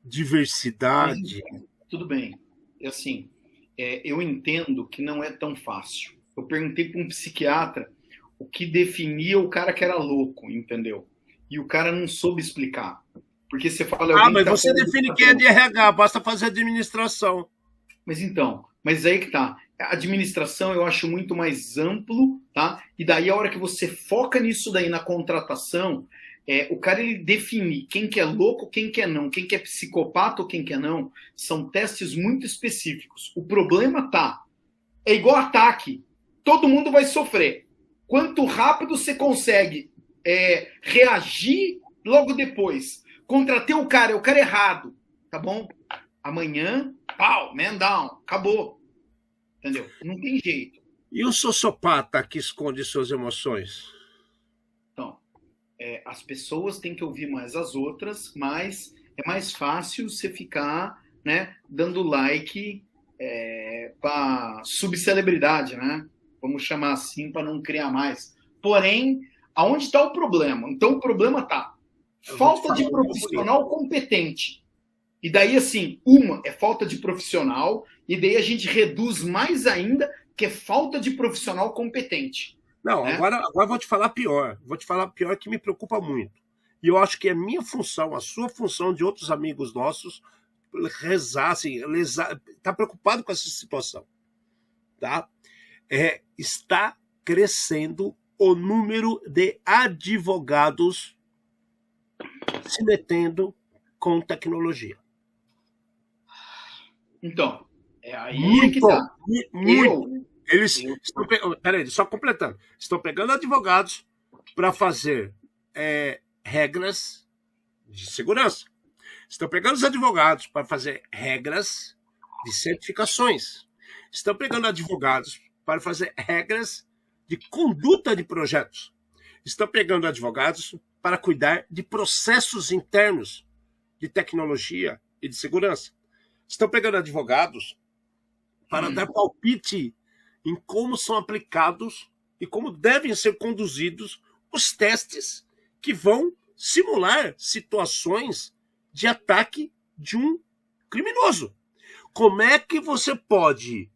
Diversidade. Mas, tudo bem. Assim, eu entendo que não é tão fácil. Eu perguntei para um psiquiatra o que definia o cara que era louco, entendeu? E o cara não soube explicar. Porque você fala... Mas você define quem é de RH, basta fazer administração. Mas aí que tá. A administração eu acho muito mais amplo, tá? E daí a hora que você foca nisso daí na contratação, o cara ele define quem que é louco, quem que é não, quem que é psicopata ou quem que é não, são testes muito específicos. O problema é igual ataque. Todo mundo vai sofrer. Quanto rápido você consegue reagir logo depois. Contratei o cara errado, tá bom? Amanhã, pau, man down, acabou. Entendeu? Não tem jeito. E o sociopata que esconde suas emoções? Então, as pessoas têm que ouvir mais as outras, mas é mais fácil você ficar, né, dando like para subcelebridade, né? Vamos chamar assim para não criar mais. Porém, aonde está o problema? Então, o problema está falta de profissional competente. E daí, assim, é falta de profissional, e daí a gente reduz mais ainda que é falta de profissional competente. Não, né? agora eu vou te falar pior. Vou te falar pior que me preocupa muito. E eu acho que é minha função, a sua função, de outros amigos nossos, rezar, assim, tá preocupado com essa situação. Tá? Está crescendo o número de advogados se metendo com tecnologia. Então, aí muito, que tá. Muito. Eles estão peraí, só completando. Estão pegando advogados para fazer regras de segurança. Estão pegando os advogados para fazer regras de certificações. Estão pegando advogados para fazer regras de conduta de projetos. Estão pegando advogados para cuidar de processos internos de tecnologia e de segurança. Estão pegando advogados para dar palpite em como são aplicados e como devem ser conduzidos os testes que vão simular situações de ataque de um criminoso. Como é que você pode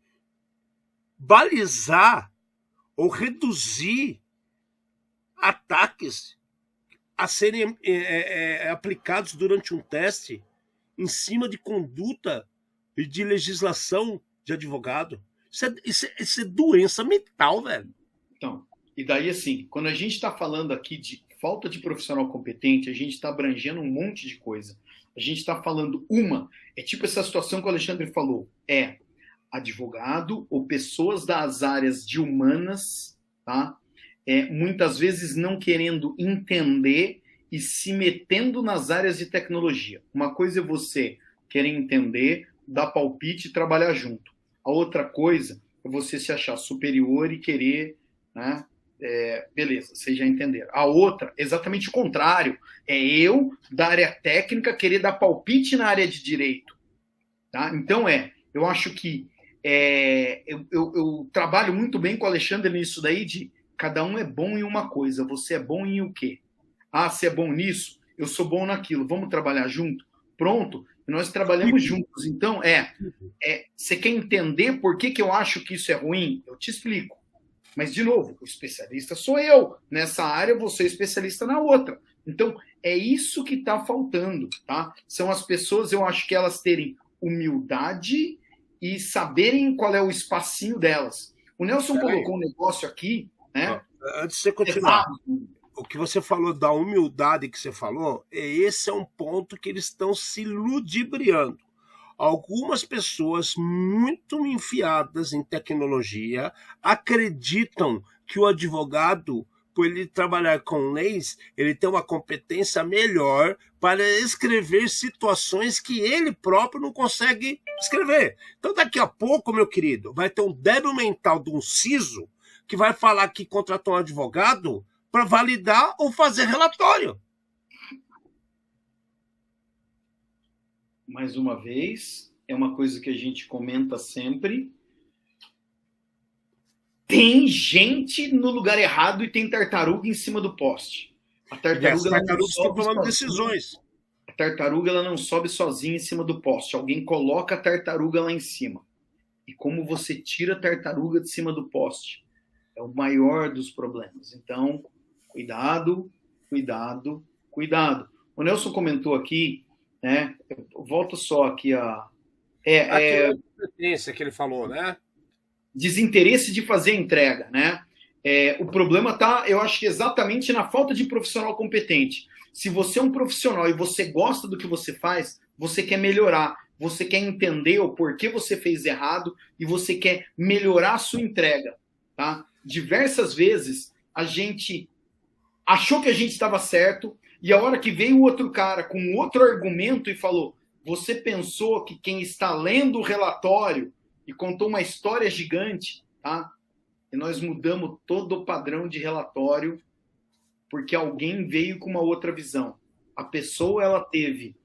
balizar ou reduzir ataques a serem aplicados durante um teste em cima de conduta e de legislação de advogado? Isso é doença mental, velho. Então, e daí assim, quando a gente está falando aqui de falta de profissional competente, a gente está abrangendo um monte de coisa. A gente está falando tipo essa situação que o Alexandre falou, advogado ou pessoas das áreas de humanas, tá? Muitas vezes não querendo entender e se metendo nas áreas de tecnologia. Uma coisa é você querer entender, dar palpite e trabalhar junto. A outra coisa é você se achar superior e querer, né? Beleza, vocês já entenderam. A outra, exatamente o contrário, é eu, da área técnica, querer dar palpite na área de direito. Tá? Então, eu acho que eu trabalho muito bem com o Alexandre nisso daí de cada um é bom em uma coisa. Você é bom em o quê? Você é bom nisso? Eu sou bom naquilo. Vamos trabalhar junto? Pronto. Nós trabalhamos juntos. Então, você quer entender por que eu acho que isso é ruim? Eu te explico. Mas, de novo, o especialista sou eu. Nessa área, você é especialista na outra. Então, é isso que está faltando. Tá? São as pessoas, eu acho que elas terem humildade e saberem qual é o espacinho delas. O Nelson colocou um negócio aqui, né? Antes de você continuar, o que você falou da humildade que você falou, esse é um ponto que eles estão se ludibriando. Algumas pessoas muito enfiadas em tecnologia acreditam que o advogado, por ele trabalhar com leis, ele tem uma competência melhor para escrever situações que ele próprio não consegue escrever. Então, daqui a pouco, meu querido, vai ter um débil mental de um CISO que vai falar que contratou um advogado para validar ou fazer relatório. Mais uma vez, é uma coisa que a gente comenta sempre. tem gente no lugar errado e tem tartaruga em cima do poste. A E as tartaruga, ela não tartarugas estão sobe tomando sozinha. decisões. A tartaruga, ela não sobe sozinha em cima do poste. Alguém coloca a tartaruga lá em cima. E como você tira a tartaruga de cima do poste? É o maior dos problemas. Então, cuidado, cuidado, cuidado. O Nelson comentou aqui, né? Eu volto só aqui a Aquela competência que ele falou, né? desinteresse de fazer a entrega, né? O problema está, eu acho que exatamente na falta de profissional competente. Se você é um profissional e você gosta do que você faz, você quer melhorar, você quer entender o porquê você fez errado e você quer melhorar a sua entrega, tá? Diversas vezes a gente achou que a gente estava certo e a hora que veio o outro cara com outro argumento e falou: você pensou que quem está lendo o relatório, e contou uma história gigante, tá? E nós mudamos todo o padrão de relatório porque alguém veio com uma outra visão. A pessoa, ela teve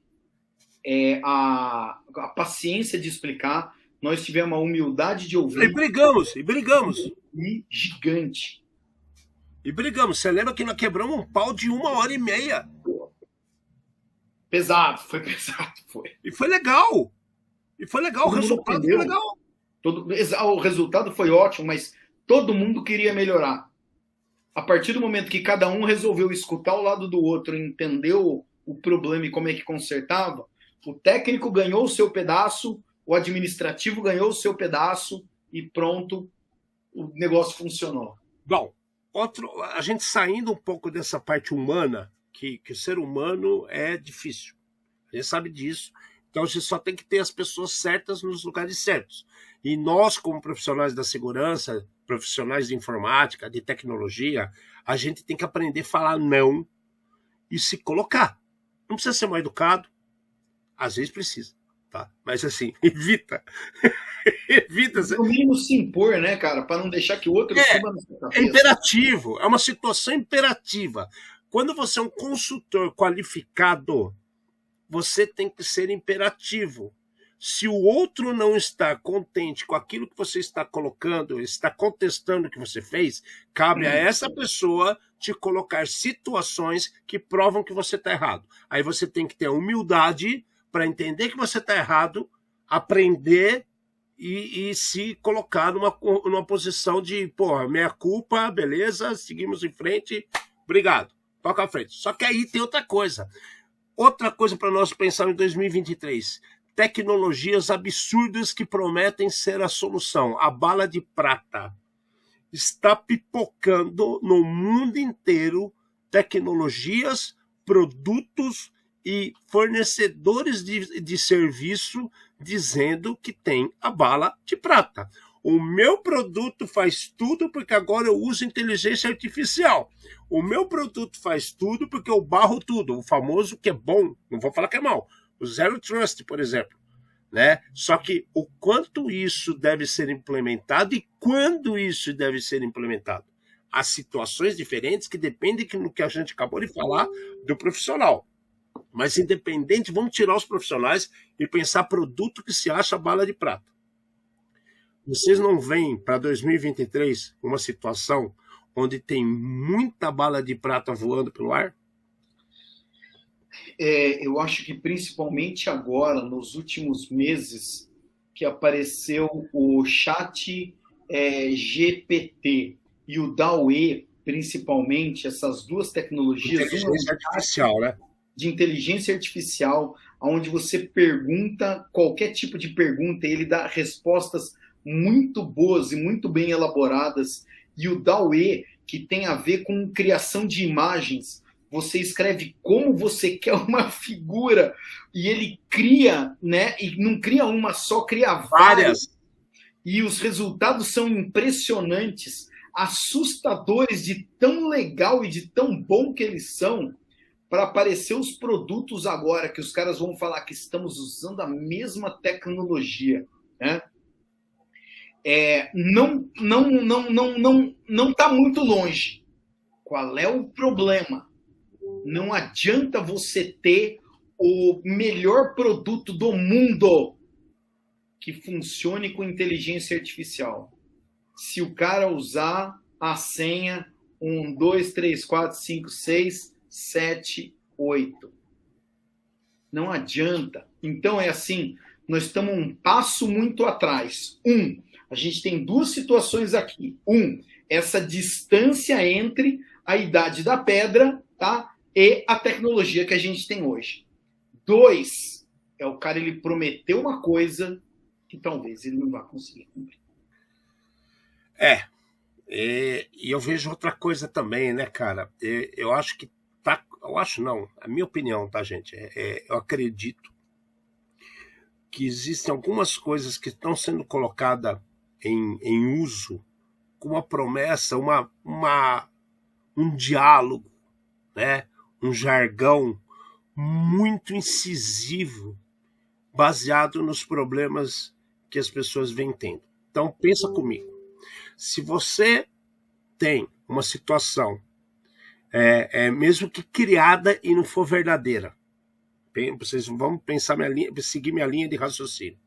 a paciência de explicar, nós tivemos a humildade de E ouvir. brigamos. E gigante. E brigamos. Você lembra que nós quebramos um pau de 1h30? Pesado, foi pesado, foi. E foi legal. O Todo mundo resultado foi entendeu. legal. O resultado foi ótimo, mas todo mundo queria melhorar. A partir do momento que cada um resolveu escutar o lado do outro, entendeu o problema e como é que consertava, o técnico ganhou o seu pedaço, o administrativo ganhou o seu pedaço e pronto, o negócio funcionou. Bom, a gente saindo um pouco dessa parte humana, que o ser humano é difícil. A gente sabe disso. Então, a gente só tem que ter as pessoas certas nos lugares certos. E nós, como profissionais da segurança, profissionais de informática, de tecnologia, a gente tem que aprender a falar não e se colocar. Não precisa ser mal educado. Às vezes precisa, tá? Mas assim, evita. Evita. No mínimo se impor, né, cara? Para não deixar que o outro suba na sua É cabeça. imperativo. É uma situação imperativa. Quando você é um consultor qualificado, você tem que ser imperativo. Se o outro não está contente com aquilo que você está colocando, está contestando o que você fez, cabe a essa pessoa te colocar situações que provam que você está errado. Aí você tem que ter a humildade para entender que você está errado, aprender e se colocar numa posição de, porra, meia culpa, beleza, seguimos em frente, obrigado, toca à frente. Só que aí tem outra coisa. Outra coisa para nós pensar em 2023. Tecnologias absurdas que prometem ser a solução. A bala de prata. Está pipocando no mundo inteiro tecnologias, produtos e fornecedores de serviço dizendo que tem a bala de prata. O meu produto faz tudo porque agora eu uso inteligência artificial. O meu produto faz tudo porque eu barro tudo. O famoso que é bom, não vou falar que é mal. O Zero Trust, por exemplo. Né? Só que o quanto isso deve ser implementado e quando isso deve ser implementado. Há situações diferentes que dependem do que a gente acabou de falar do profissional. Mas independente, vamos tirar os profissionais e pensar produto que se acha bala de prata. Vocês não veem para 2023 uma situação onde tem muita bala de prata voando pelo ar? Eu acho que principalmente agora, nos últimos meses, que apareceu o chat GPT e o DALL-E, principalmente, essas duas tecnologias Inteligência artificial, né? de inteligência artificial, onde você pergunta qualquer tipo de pergunta e ele dá respostas muito boas e muito bem elaboradas. E o DALL-E, que tem a ver com criação de imagens. Você escreve como você quer uma figura e ele cria, né? E não cria uma só, cria várias. E os resultados são impressionantes, assustadores de tão legal e de tão bom que eles são, para aparecer os produtos agora, que os caras vão falar que estamos usando a mesma tecnologia, né? Não está muito longe. Qual é o problema? Não adianta você ter o melhor produto do mundo que funcione com inteligência artificial. se o cara usar a senha 1, 2, 3, 4, 5, 6, 7, 8. Não adianta. Então é assim, nós estamos um passo muito atrás. A gente tem duas situações aqui. Essa distância entre a idade da pedra, tá, e a tecnologia que a gente tem hoje. 2, é o cara, ele prometeu uma coisa que talvez ele não vá conseguir cumprir. E eu vejo outra coisa também, né, cara? Eu acho que tá. Eu acho não, a minha opinião, tá, gente? Eu acredito que existem algumas coisas que estão sendo colocadas em uso com uma promessa, um diálogo, né? Um jargão muito incisivo, baseado nos problemas que as pessoas vêm tendo. Então, pensa comigo. Se você tem uma situação, mesmo que criada e não for verdadeira, vocês vão seguir minha linha de raciocínio.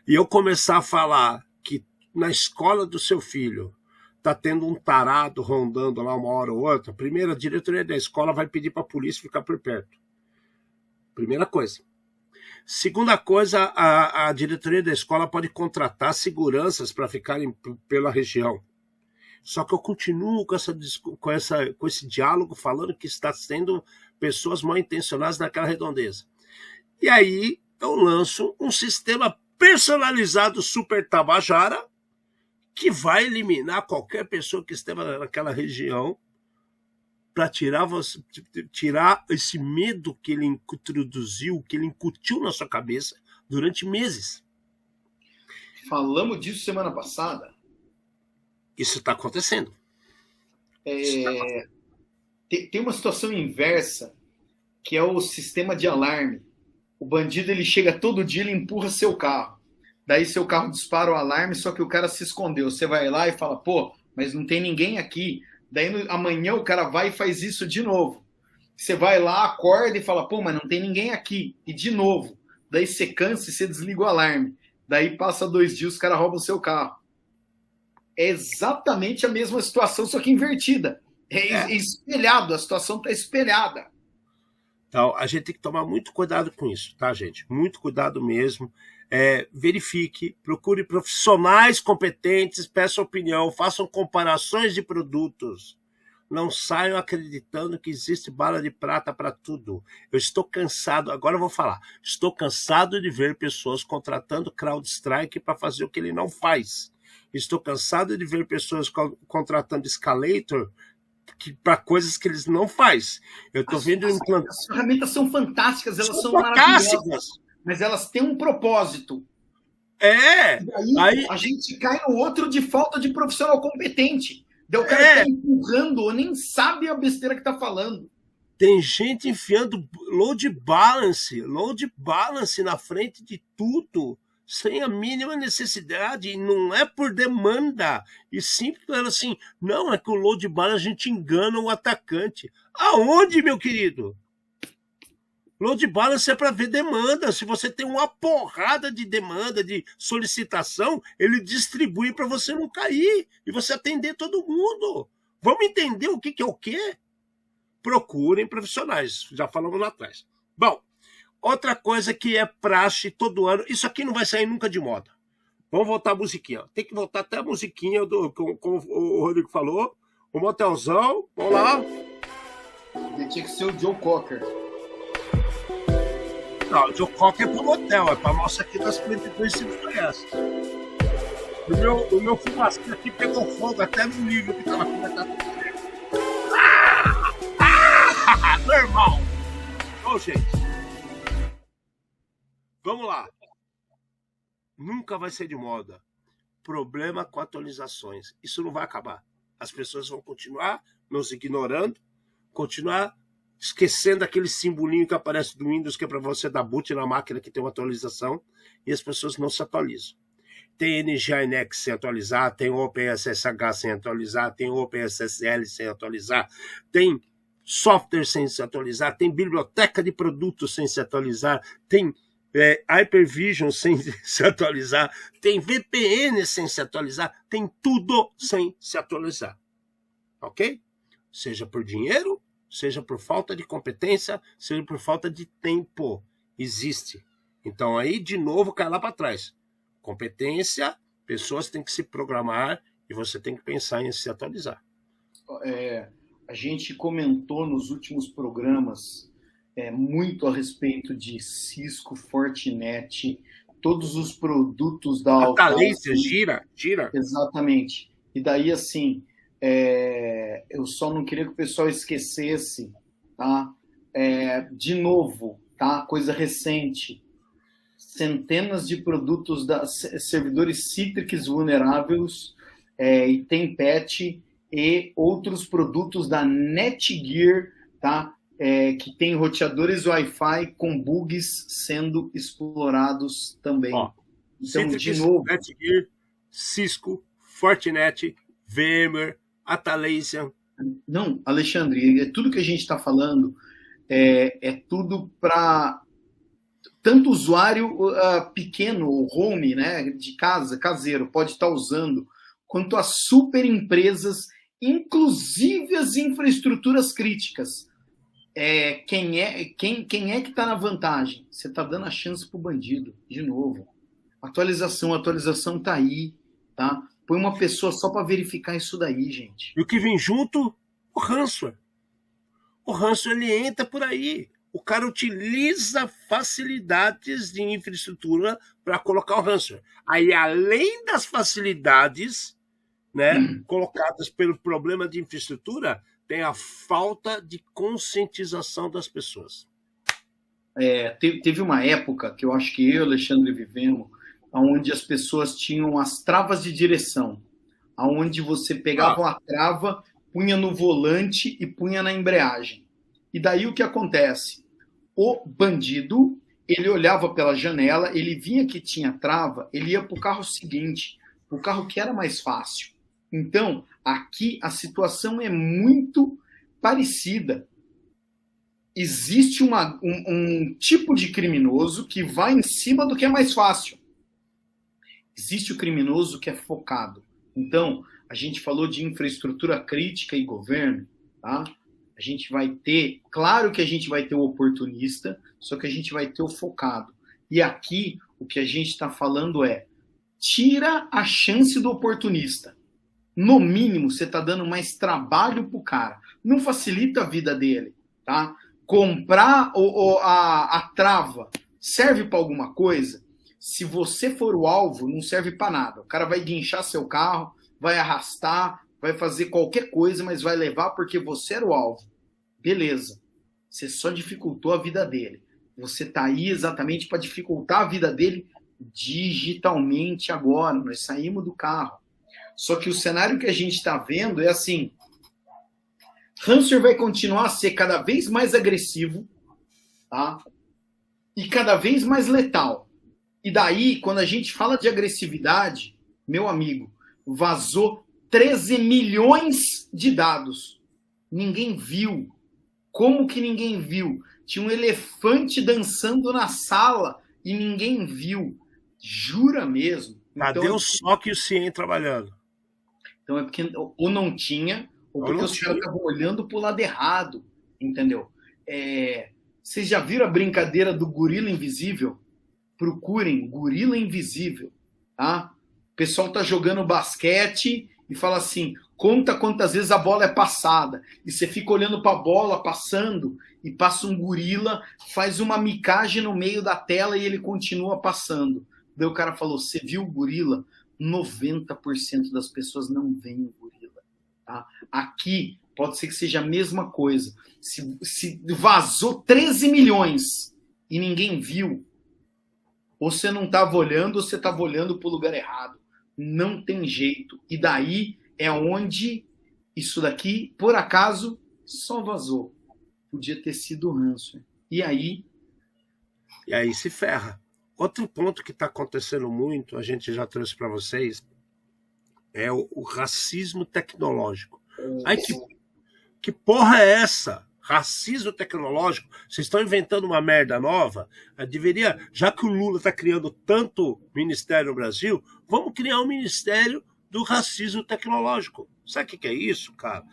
E eu começar a falar que na escola do seu filho está tendo um tarado rondando lá uma hora ou outra, primeiro a diretoria da escola vai pedir para a polícia ficar por perto. Primeira coisa. Segunda coisa, a diretoria da escola pode contratar seguranças para ficarem pela região. Só que eu continuo com esse diálogo falando que está sendo pessoas mal intencionadas naquela redondeza. E aí eu lanço um sistema personalizado super tabajara que vai eliminar qualquer pessoa que esteja naquela região para tirar esse medo que ele introduziu, que ele incutiu na sua cabeça durante meses. Falamos disso semana passada. Isso está acontecendo. Tem uma situação inversa, que é o sistema de alarme. O bandido, ele chega todo dia, ele empurra seu carro. Daí seu carro dispara o alarme, só que o cara se escondeu. Você vai lá e fala, pô, mas não tem ninguém aqui. Daí amanhã o cara vai e faz isso de novo. Você vai lá, acorda e fala, pô, mas não tem ninguém aqui. E de novo. Daí você cansa e você desliga o alarme. Daí passa 2 dias, os caras roubam o seu carro. É exatamente a mesma situação, só que invertida. É espelhado, a situação está espelhada. Então, a gente tem que tomar muito cuidado com isso, tá, gente? Muito cuidado mesmo. Verifique, procure profissionais competentes, peça opinião, façam comparações de produtos. Não saiam acreditando que existe bala de prata para tudo. Eu estou cansado, agora eu vou falar, estou cansado de ver pessoas contratando CrowdStrike para fazer o que ele não faz. Estou cansado de ver pessoas contratando Escalator para coisas que eles não fazem. Eu estou vendo As ferramentas são fantásticas, elas são maravilhosas, mas elas têm um propósito. E daí a gente cai no outro de falta de profissional competente. Daí o cara está empurrando ou nem sabe a besteira que está falando. Tem gente enfiando load balance na frente de tudo, sem a mínima necessidade, e não é por demanda, e sim porque assim, não, é que o load balance a gente engana o atacante. Aonde, meu querido? Load balance é para ver demanda. Se você tem uma porrada de demanda, de solicitação, ele distribui para você não cair e você atender todo mundo. Vamos entender o que é o quê? Procurem profissionais, já falamos lá atrás. Bom, outra coisa que é praxe todo ano, isso aqui não vai sair nunca de moda. Vamos voltar a musiquinha. Tem que voltar até a musiquinha, como o Rodrigo falou, o motelzão, vamos lá. Tinha que ser o Joe Cocker. Não, o Joe Cocker é pro motel, é pra nossa aqui das 42 se conhece. O meu fumacinho aqui pegou fogo até no livro que tava comentando. Normal. Ô, gente. Vamos lá. Nunca vai ser de moda. Problema com atualizações. Isso não vai acabar. As pessoas vão continuar nos ignorando, continuar esquecendo aquele simbolinho que aparece do Windows, que é para você dar boot na máquina que tem uma atualização, e as pessoas não se atualizam. Tem NGINX sem atualizar, tem OpenSSH sem atualizar, tem OpenSSL sem atualizar, tem software sem se atualizar, tem biblioteca de produtos sem se atualizar, tem Hyper-Vision sem se atualizar, tem VPN sem se atualizar, tem tudo sem se atualizar. Ok? Seja por dinheiro, seja por falta de competência, seja por falta de tempo. Existe. Então aí, de novo, cai lá para trás. Competência, pessoas têm que se programar e você tem que pensar em se atualizar. A gente comentou nos últimos programas muito a respeito de Cisco, Fortinet, todos os produtos da Alcatel. Atalência, gira. Exatamente. E daí, assim, eu só não queria que o pessoal esquecesse, tá? De novo, tá? Coisa recente. Centenas de produtos servidores Citrix vulneráveis e Tempest e outros produtos da Netgear, tá? Que tem roteadores Wi-Fi com bugs sendo explorados também. Então, Citrix, de novo... Netgear, Cisco, Fortinet, VMware, Atlassian. Não, Alexandre, tudo que a gente está falando é tudo para... Tanto usuário pequeno, home, né, de casa, caseiro, pode estar usando, quanto as super empresas, inclusive as infraestruturas críticas. Quem é que está na vantagem? Você está dando a chance para o bandido, de novo. Atualização está aí, tá? Põe uma pessoa só para verificar isso daí, gente. E o que vem junto? O ransomware. O ransomware, ele entra por aí. O cara utiliza facilidades de infraestrutura para colocar o ransomware. Aí, além das facilidades, né, colocadas pelo problema de infraestrutura, tem a falta de conscientização das pessoas. Teve uma época que eu acho que eu e o Alexandre vivemos, onde as pessoas tinham as travas de direção, onde você pegava a trava, punha no volante e punha na embreagem. E daí o que acontece? O bandido, ele olhava pela janela, ele via que tinha trava, ele ia para o carro seguinte, o carro que era mais fácil. Então, aqui a situação é muito parecida. Existe um tipo de criminoso que vai em cima do que é mais fácil. Existe o criminoso que é focado. Então, a gente falou de infraestrutura crítica e governo, tá? A gente vai ter, claro que a gente vai ter o oportunista, só que a gente vai ter o focado. E aqui, o que a gente está falando tira a chance do oportunista. No mínimo, você está dando mais trabalho para o cara. Não facilita a vida dele, tá? Comprar a trava serve para alguma coisa? Se você for o alvo, não serve para nada. O cara vai guinchar seu carro, vai arrastar, vai fazer qualquer coisa, mas vai levar porque você era o alvo. Beleza. Você só dificultou a vida dele. Você está aí exatamente para dificultar a vida dele digitalmente agora. Nós saímos do carro. Só que o cenário que a gente está vendo é assim: ransomware vai continuar a ser cada vez mais agressivo, tá? E cada vez mais letal. E daí, quando a gente fala de agressividade, meu amigo, vazou 13 milhões de dados. Ninguém viu. Como que ninguém viu? Tinha um elefante dançando na sala e ninguém viu. Jura mesmo? Cadê o SOC e o CIEM trabalhando? Então é porque ou não tinha, ou porque os caras estavam olhando para o lado errado, entendeu? Vocês já viram a brincadeira do gorila invisível? Procurem gorila invisível, tá? O pessoal tá jogando basquete e fala assim, conta quantas vezes a bola é passada. E você fica olhando para a bola passando e passa um gorila, faz uma micagem no meio da tela e ele continua passando. Daí o cara falou, você viu o gorila? 90% das pessoas não veem o gorila. Tá? Aqui pode ser que seja a mesma coisa. Se vazou 13 milhões e ninguém viu, ou você não estava olhando ou você estava olhando para o lugar errado. Não tem jeito. E daí é onde isso daqui, por acaso, só vazou. Podia ter sido ransomware. E aí se ferra. Outro ponto que está acontecendo muito, a gente já trouxe para vocês, é o racismo tecnológico. Aí que porra é essa? Racismo tecnológico. Vocês estão inventando uma merda nova. Deveria, já que o Lula está criando tanto ministério no Brasil, vamos criar um ministério do racismo tecnológico. Sabe o que é isso, cara?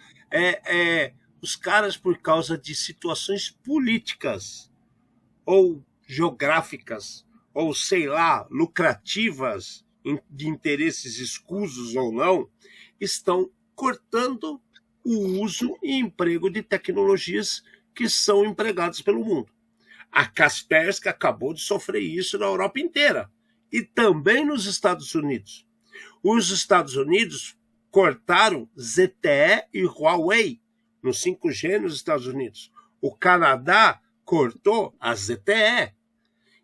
Os caras, por causa de situações políticas ou geográficas, ou sei lá, lucrativas, de interesses escusos ou não, estão cortando o uso e emprego de tecnologias que são empregadas pelo mundo. A Kaspersky acabou de sofrer isso na Europa inteira e também nos Estados Unidos. Os Estados Unidos cortaram ZTE e Huawei no 5G nos Estados Unidos. O Canadá cortou a ZTE.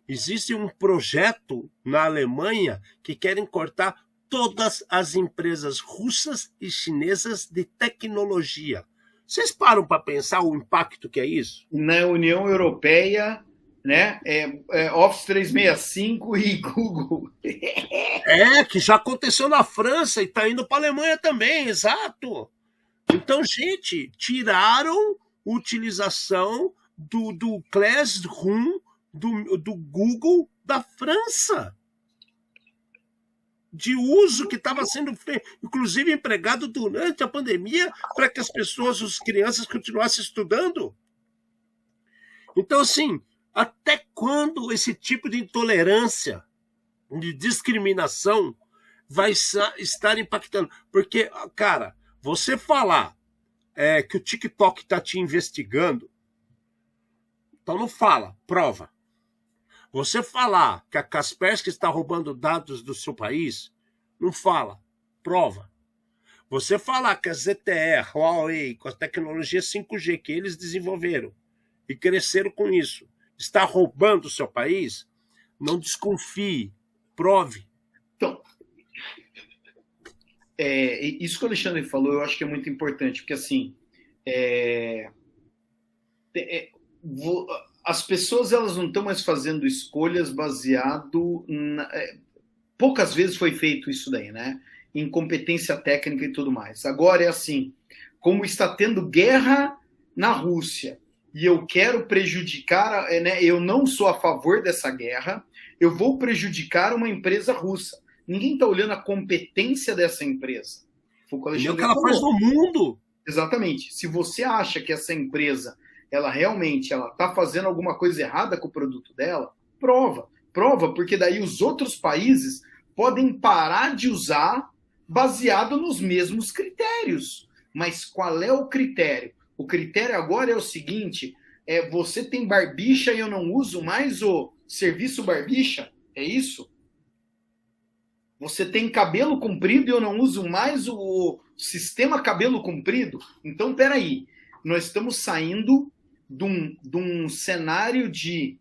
Existe um projeto na Alemanha que querem cortar todas as empresas russas e chinesas de tecnologia. Vocês param para pensar o impacto que é isso? Na União Europeia, né, Office 365 e Google. Que já aconteceu na França e está indo para a Alemanha também, exato. Então, gente, tiraram a utilização do Classroom do Google da França, de uso que estava sendo feito, inclusive empregado durante a pandemia, para que as pessoas, as crianças, continuassem estudando. Então, assim, até quando esse tipo de intolerância, de discriminação, vai estar impactando? Porque, cara, você falar que o TikTok está te investigando, então não fala, prova. Você falar que a Kaspersky está roubando dados do seu país, não fala, prova. Você falar que a ZTE, a Huawei, com a tecnologia 5G que eles desenvolveram e cresceram com isso, está roubando o seu país, não desconfie, prove. Então, isso que o Alexandre falou, eu acho que é muito importante, porque assim, as pessoas elas não estão mais fazendo escolhas baseado poucas vezes foi feito isso daí, né? Em competência técnica e tudo mais. Agora é assim, como está tendo guerra na Rússia e eu quero prejudicar, né? Eu não sou a favor dessa guerra, eu vou prejudicar uma empresa russa. Ninguém está olhando a competência dessa empresa. Foi o que o que ela faz no mundo. Exatamente. Se você acha que essa empresa ela realmente está fazendo alguma coisa errada com o produto dela, prova, porque daí os outros países podem parar de usar baseado nos mesmos critérios. Mas qual é o critério? O critério agora é o seguinte, você tem barbicha e eu não uso mais o serviço barbicha? É isso? Você tem cabelo comprido e eu não uso mais o sistema cabelo comprido? Então, peraí, nós estamos saindo de um cenário de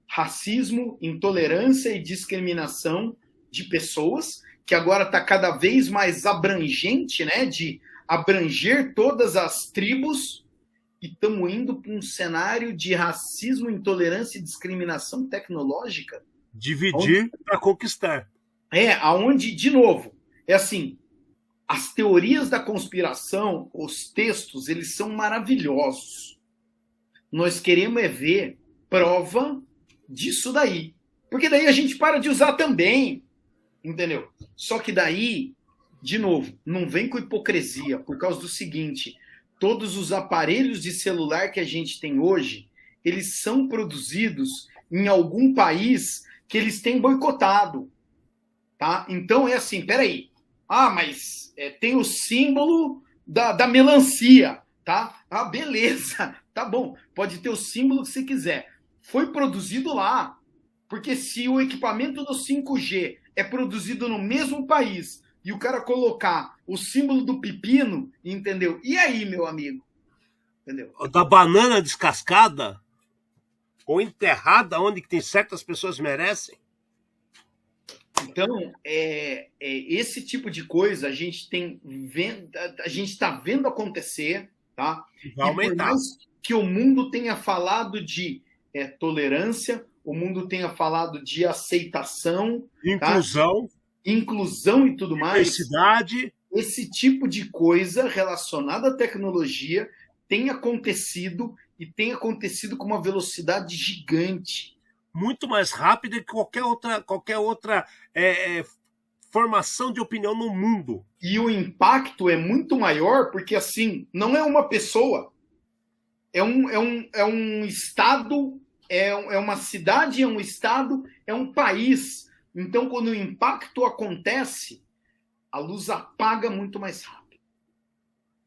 racismo, intolerância e discriminação de pessoas, que agora está cada vez mais abrangente, né, de abranger todas as tribos, e estamos indo para um cenário de racismo, intolerância e discriminação tecnológica. Dividir para conquistar. Aonde, de novo, é assim, as teorias da conspiração, os textos, eles são maravilhosos. Nós queremos ver prova disso daí. Porque daí a gente para de usar também, entendeu? Só que daí, de novo, não vem com hipocrisia, por causa do seguinte, todos os aparelhos de celular que a gente tem hoje, eles são produzidos em algum país que eles têm boicotado. Tá? Então é assim, peraí. Mas tem o símbolo da melancia, tá? Beleza, tá bom. Pode ter o símbolo que você quiser. Foi produzido lá. Porque se o equipamento do 5G é produzido no mesmo país e o cara colocar o símbolo do pepino, entendeu? E aí, meu amigo? Entendeu? Da banana descascada ou enterrada, onde que tem certas pessoas merecem. Então, esse tipo de coisa a gente está vendo acontecer, tá? Vai aumentar. E por mais que o mundo tenha falado de tolerância, o mundo tenha falado de aceitação, inclusão, tá? Inclusão e tudo mais, diversidade, esse tipo de coisa relacionada à tecnologia tem acontecido e tem acontecido com uma velocidade gigante. Muito mais rápida que qualquer outra formação de opinião no mundo. E o impacto é muito maior porque, assim, não é uma pessoa, é um estado, é uma cidade, é um estado, é um país. Então, quando o impacto acontece, a luz apaga muito mais rápido.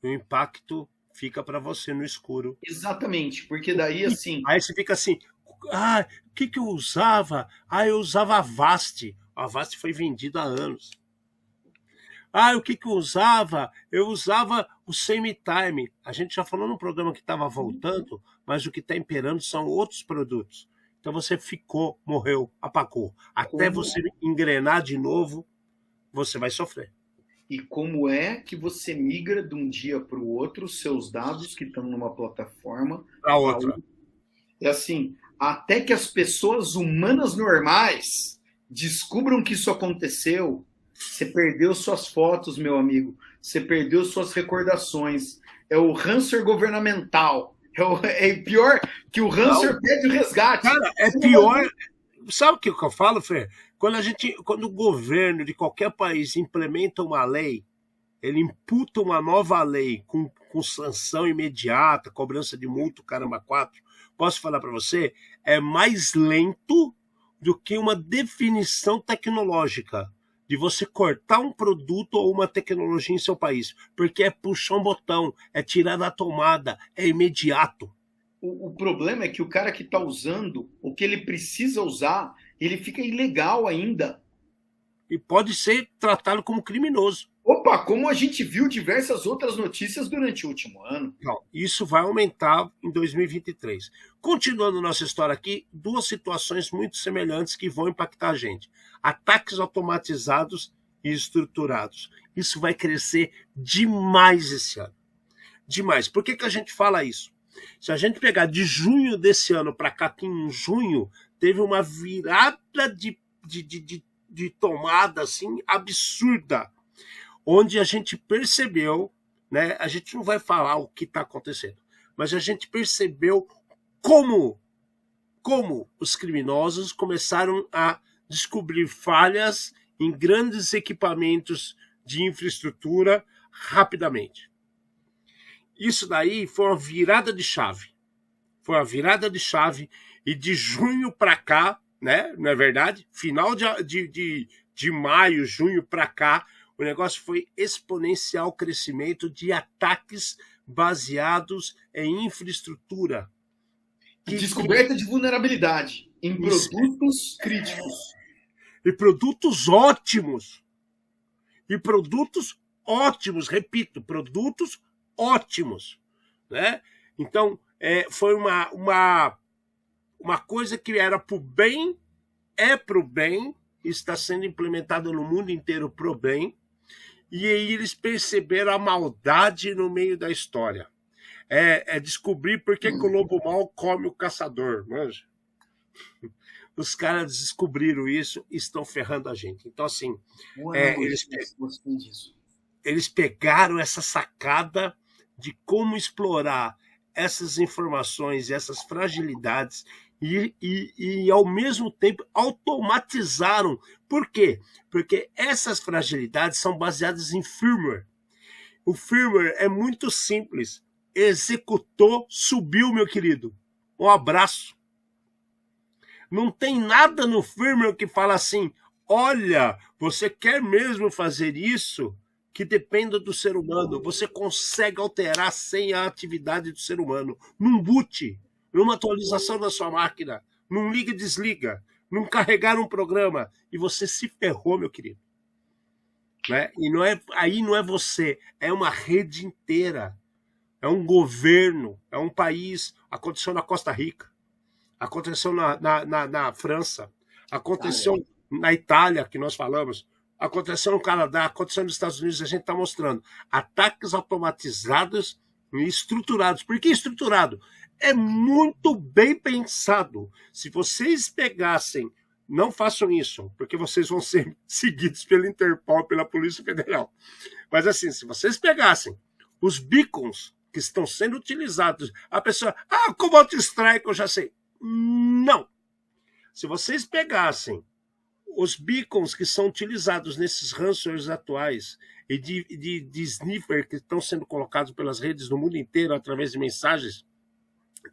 O impacto fica para você no escuro. Exatamente, porque daí, assim... Aí você fica assim, o que eu usava? Eu usava a Avast. A Avast foi vendida há anos. O que eu usava? Eu usava o Semitime. A gente já falou num programa que estava voltando, mas o que está imperando são outros produtos. Então você ficou, morreu, apagou. Até você engrenar de novo, você vai sofrer. E como é que você migra de um dia para o outro os seus dados que estão numa plataforma para outra? É assim, até que as pessoas humanas normais descubram que isso aconteceu, você perdeu suas fotos, meu amigo. Você perdeu suas recordações. É o ransomware governamental. É pior que o ransomware pede o resgate. Cara, é pior. Sabe o que eu falo, Fer? Quando o governo de qualquer país implementa uma lei, ele imputa uma nova lei com sanção imediata, cobrança de multa, caramba, 4. Posso falar para você? É mais lento do que uma definição tecnológica de você cortar um produto ou uma tecnologia em seu país, porque é puxar um botão, é tirar da tomada, é imediato. O problema é que o cara que está usando o que ele precisa usar, ele fica ilegal ainda. E pode ser tratado como criminoso. Opa, como a gente viu diversas outras notícias durante o último ano. Não, isso vai aumentar em 2023. Continuando nossa história aqui, 2 situações muito semelhantes que vão impactar a gente. Ataques automatizados e estruturados. Isso vai crescer demais esse ano. Demais. Por que a gente fala isso? Se a gente pegar de junho desse ano para cá, que em junho teve uma virada de tomada assim, absurda, onde a gente percebeu, né? A gente não vai falar o que está acontecendo, mas a gente percebeu como os criminosos começaram a descobrir falhas em grandes equipamentos de infraestrutura rapidamente. Isso daí foi uma virada de chave. Foi uma virada de chave e de junho para cá, né? Não é verdade? Final de maio, junho para cá, o negócio foi exponencial crescimento de ataques baseados em infraestrutura. Descoberta de vulnerabilidade em produtos críticos. E produtos ótimos. Repito, produtos ótimos. Né? Então, foi uma coisa que era para o bem, é para o bem, está sendo implementada no mundo inteiro para o bem, e aí eles perceberam a maldade no meio da história. Descobrir por que o lobo mau come o caçador. Manja? Os caras descobriram isso e estão ferrando a gente. Então, assim, eles pegaram essa sacada de como explorar essas informações, essas fragilidades e ao mesmo tempo, automatizaram. Por quê? Porque essas fragilidades são baseadas em firmware. O firmware é muito simples. Executou, subiu, meu querido. Um abraço. Não tem nada no firmware que fala assim, olha, você quer mesmo fazer isso? Que dependa do ser humano. Você consegue alterar sem a atividade do ser humano. Num boot, numa atualização da sua máquina, num liga e desliga, num carregar um programa. E você se ferrou, meu querido. Né? E aí não é você, é uma rede inteira. É um governo, é um país. Aconteceu na Costa Rica, aconteceu na França, aconteceu na Itália, que nós falamos, aconteceu no Canadá, aconteceu nos Estados Unidos. A gente está mostrando ataques automatizados e estruturados. Por que estruturado? É muito bem pensado. Se vocês pegassem, não façam isso, porque vocês vão ser seguidos pela Interpol, pela Polícia Federal. Mas assim, se vocês pegassem os beacons que estão sendo utilizados. A pessoa, Counter-Strike, eu já sei. Não. Se vocês pegassem os beacons que são utilizados nesses ransomwares atuais e de sniffer que estão sendo colocados pelas redes no mundo inteiro através de mensagens,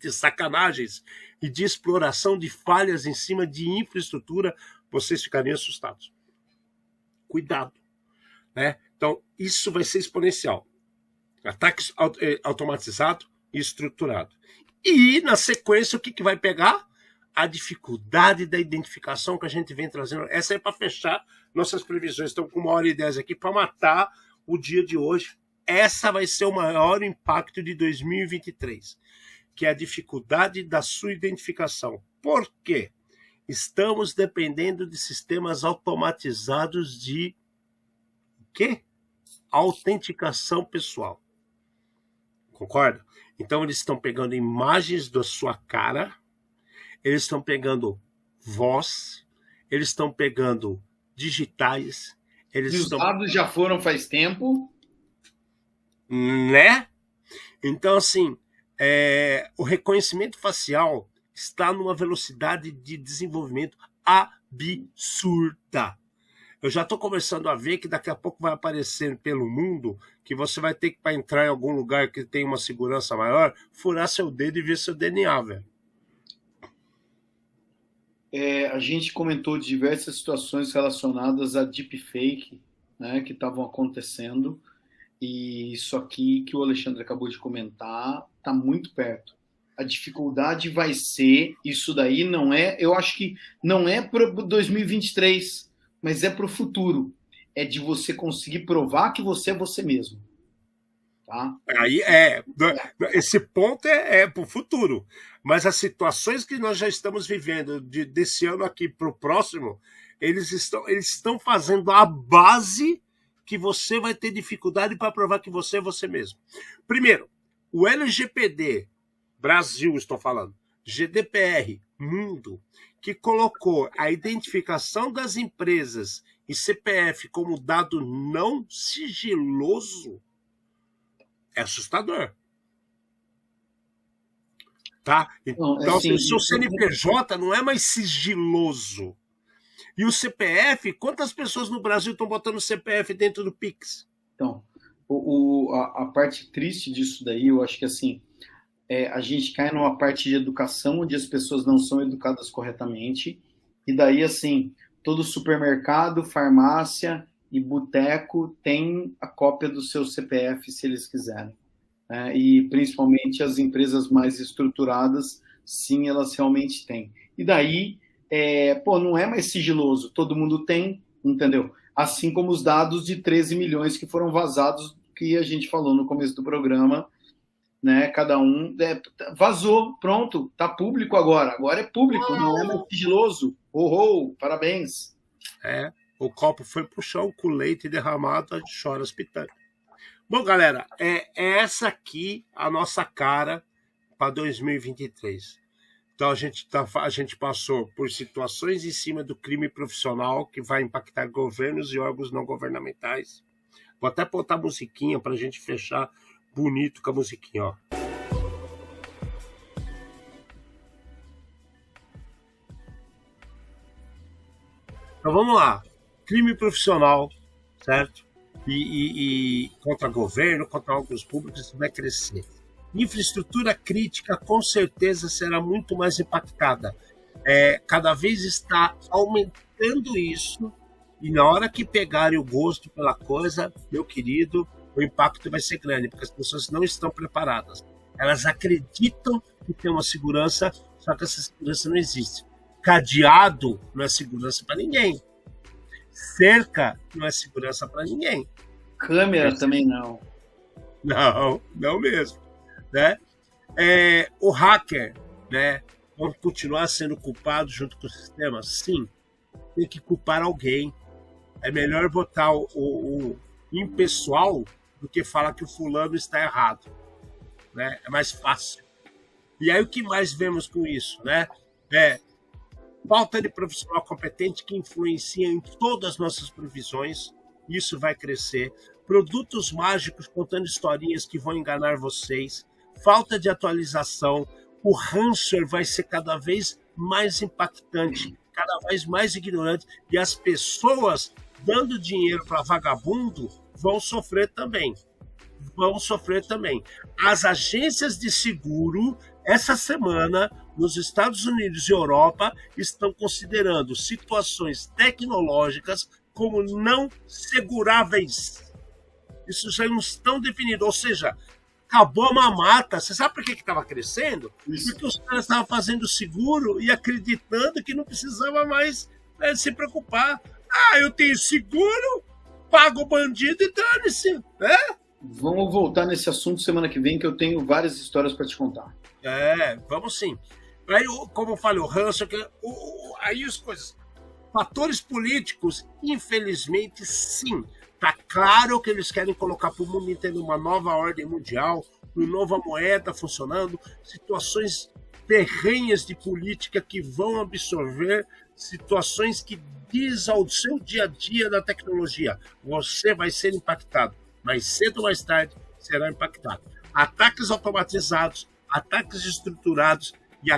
de sacanagens e de exploração de falhas em cima de infraestrutura, vocês ficariam assustados. Cuidado. Né? Então, isso vai ser exponencial. Ataque automatizado e estruturado. E, na sequência, o que vai pegar? A dificuldade da identificação que a gente vem trazendo. Essa é para fechar nossas previsões. Estamos com 1h10 aqui para matar o dia de hoje. Essa vai ser o maior impacto de 2023, que é a dificuldade da sua identificação. Por quê? Estamos dependendo de sistemas automatizados de quê? Autenticação pessoal. Concorda? Então, eles estão pegando imagens da sua cara, eles estão pegando voz, eles estão pegando digitais. E os dados já foram faz tempo. Né? Então, assim, o reconhecimento facial está numa velocidade de desenvolvimento absurda. Eu já estou começando a ver que daqui a pouco vai aparecer pelo mundo que você vai ter que, para entrar em algum lugar que tem uma segurança maior, furar seu dedo e ver seu DNA, velho. A gente comentou de diversas situações relacionadas a deepfake, né, que estavam acontecendo, e isso aqui que o Alexandre acabou de comentar está muito perto. A dificuldade vai ser, isso daí não é, eu acho que não é para 2023, mas é para o futuro. É de você conseguir provar que você é você mesmo. Tá? Aí esse ponto é para o futuro. Mas as situações que nós já estamos vivendo desse ano aqui para o próximo, eles estão fazendo a base que você vai ter dificuldade para provar que você é você mesmo. Primeiro, o LGPD, Brasil, estou falando, GDPR, mundo, que colocou a identificação das empresas e CPF como dado não sigiloso, é assustador. Tá? Então, assim, o seu CNPJ não é mais sigiloso. E o CPF, quantas pessoas no Brasil estão botando o CPF dentro do Pix? Então, a parte triste disso daí, eu acho que assim, a gente cai numa parte de educação onde as pessoas não são educadas corretamente, e daí, assim, todo supermercado, farmácia e boteco tem a cópia do seu CPF, se eles quiserem. E principalmente as empresas mais estruturadas, sim, elas realmente têm. E daí, não é mais sigiloso, todo mundo tem, entendeu? Assim como os dados de 13 milhões que foram vazados, que a gente falou no começo do programa, né? Cada um vazou, pronto, tá público agora é público, não é mais sigiloso. Parabéns. O copo foi pro chão com leite derramado, a gente chora as pitangas. Bom, galera, é essa aqui a nossa cara para 2023. Então a gente passou por situações em cima do crime profissional que vai impactar governos e órgãos não governamentais. Vou até botar a musiquinha para a gente fechar bonito com a musiquinha, ó. Então vamos lá. Crime profissional, certo? E contra governo, contra órgãos públicos, isso vai crescer. Infraestrutura crítica, com certeza, será muito mais impactada. Cada vez está aumentando isso, e na hora que pegarem o gosto pela coisa, meu querido, o impacto vai ser grande, porque as pessoas não estão preparadas. Elas acreditam que tem uma segurança, só que essa segurança não existe. Cadeado não é segurança para ninguém. Cerca não é segurança para ninguém. Câmera também não. Não mesmo. Né? O hacker, né, pode continuar sendo culpado junto com o sistema? Sim. Tem que culpar alguém. É melhor botar o impessoal do que falar que o fulano está errado. Né? É mais fácil. E aí o que mais vemos com isso? Né? Falta de profissional competente que influencia em todas as nossas previsões. Isso vai crescer. produtos mágicos contando historinhas que vão enganar vocês, falta de atualização, o ransomware vai ser cada vez mais impactante, cada vez mais ignorante, e as pessoas dando dinheiro para vagabundo vão sofrer também. As agências de seguro, essa semana, nos Estados Unidos e Europa, estão considerando situações tecnológicas como não seguráveis. Isso já não estão definido, ou seja, acabou a mamata. Você sabe por que estava crescendo? Isso. Porque os caras estavam fazendo seguro e acreditando que não precisava mais se preocupar. Ah, eu tenho seguro, pago o bandido e dane-se. Vamos voltar nesse assunto semana que vem, que eu tenho várias histórias para te contar. Vamos sim. Aí, como eu falei, o ransomware, aí as coisas. Fatores políticos, infelizmente, sim. Tá claro que eles querem colocar para o mundo inteiro uma nova ordem mundial, uma nova moeda funcionando, situações terrenhas de política que vão absorver situações que diz ao seu dia a dia da tecnologia. Você vai ser impactado. Mais cedo ou mais tarde será impactado. Ataques automatizados, ataques estruturados e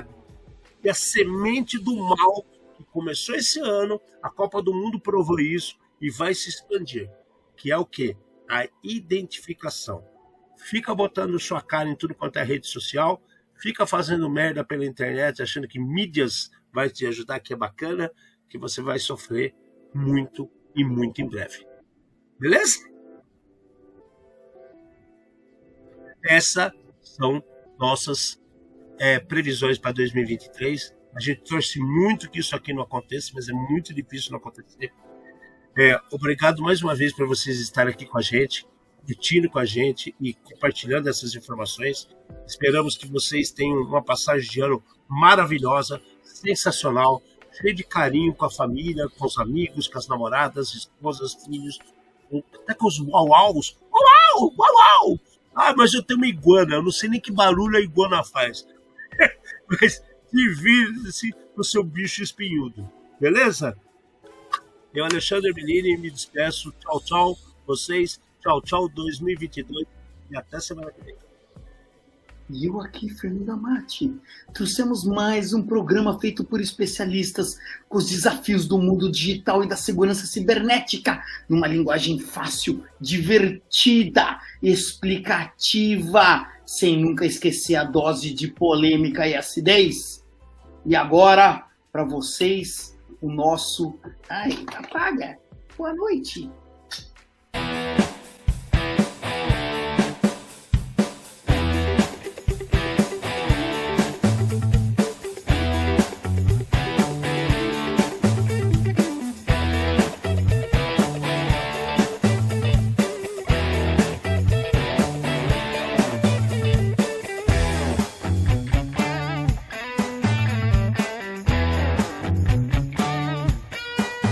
a semente do mal que começou esse ano, a Copa do Mundo provou isso e vai se expandir. Que é o quê? A identificação. Fica botando sua cara em tudo quanto é rede social, fica fazendo merda pela internet, achando que mídias vai te ajudar, que é bacana, que você vai sofrer muito e muito em breve. Beleza? Essas são nossas previsões para 2023. A gente torce muito que isso aqui não aconteça, mas é muito difícil não acontecer. Obrigado mais uma vez por vocês estarem aqui com a gente, curtindo com a gente e compartilhando essas informações. Esperamos que vocês tenham uma passagem de ano maravilhosa, sensacional, cheia de carinho com a família, com os amigos, com as namoradas, esposas, filhos, até com os uau-aus. Uau, uau! Ah, mas eu tenho uma iguana, eu não sei nem que barulho a iguana faz. Mas divirta-se no seu bicho espinhudo. Beleza? Eu, Alexandre Bellini, me despeço. Tchau, tchau, vocês. Tchau, tchau, 2022. E até semana que vem. E eu aqui, Fernando Amati. Trouxemos mais um programa feito por especialistas com os desafios do mundo digital e da segurança cibernética, numa linguagem fácil, divertida, explicativa, sem nunca esquecer a dose de polêmica e acidez. E agora, para vocês, o nosso... Ai, apaga. Boa noite.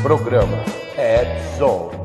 Programa Ed Zone.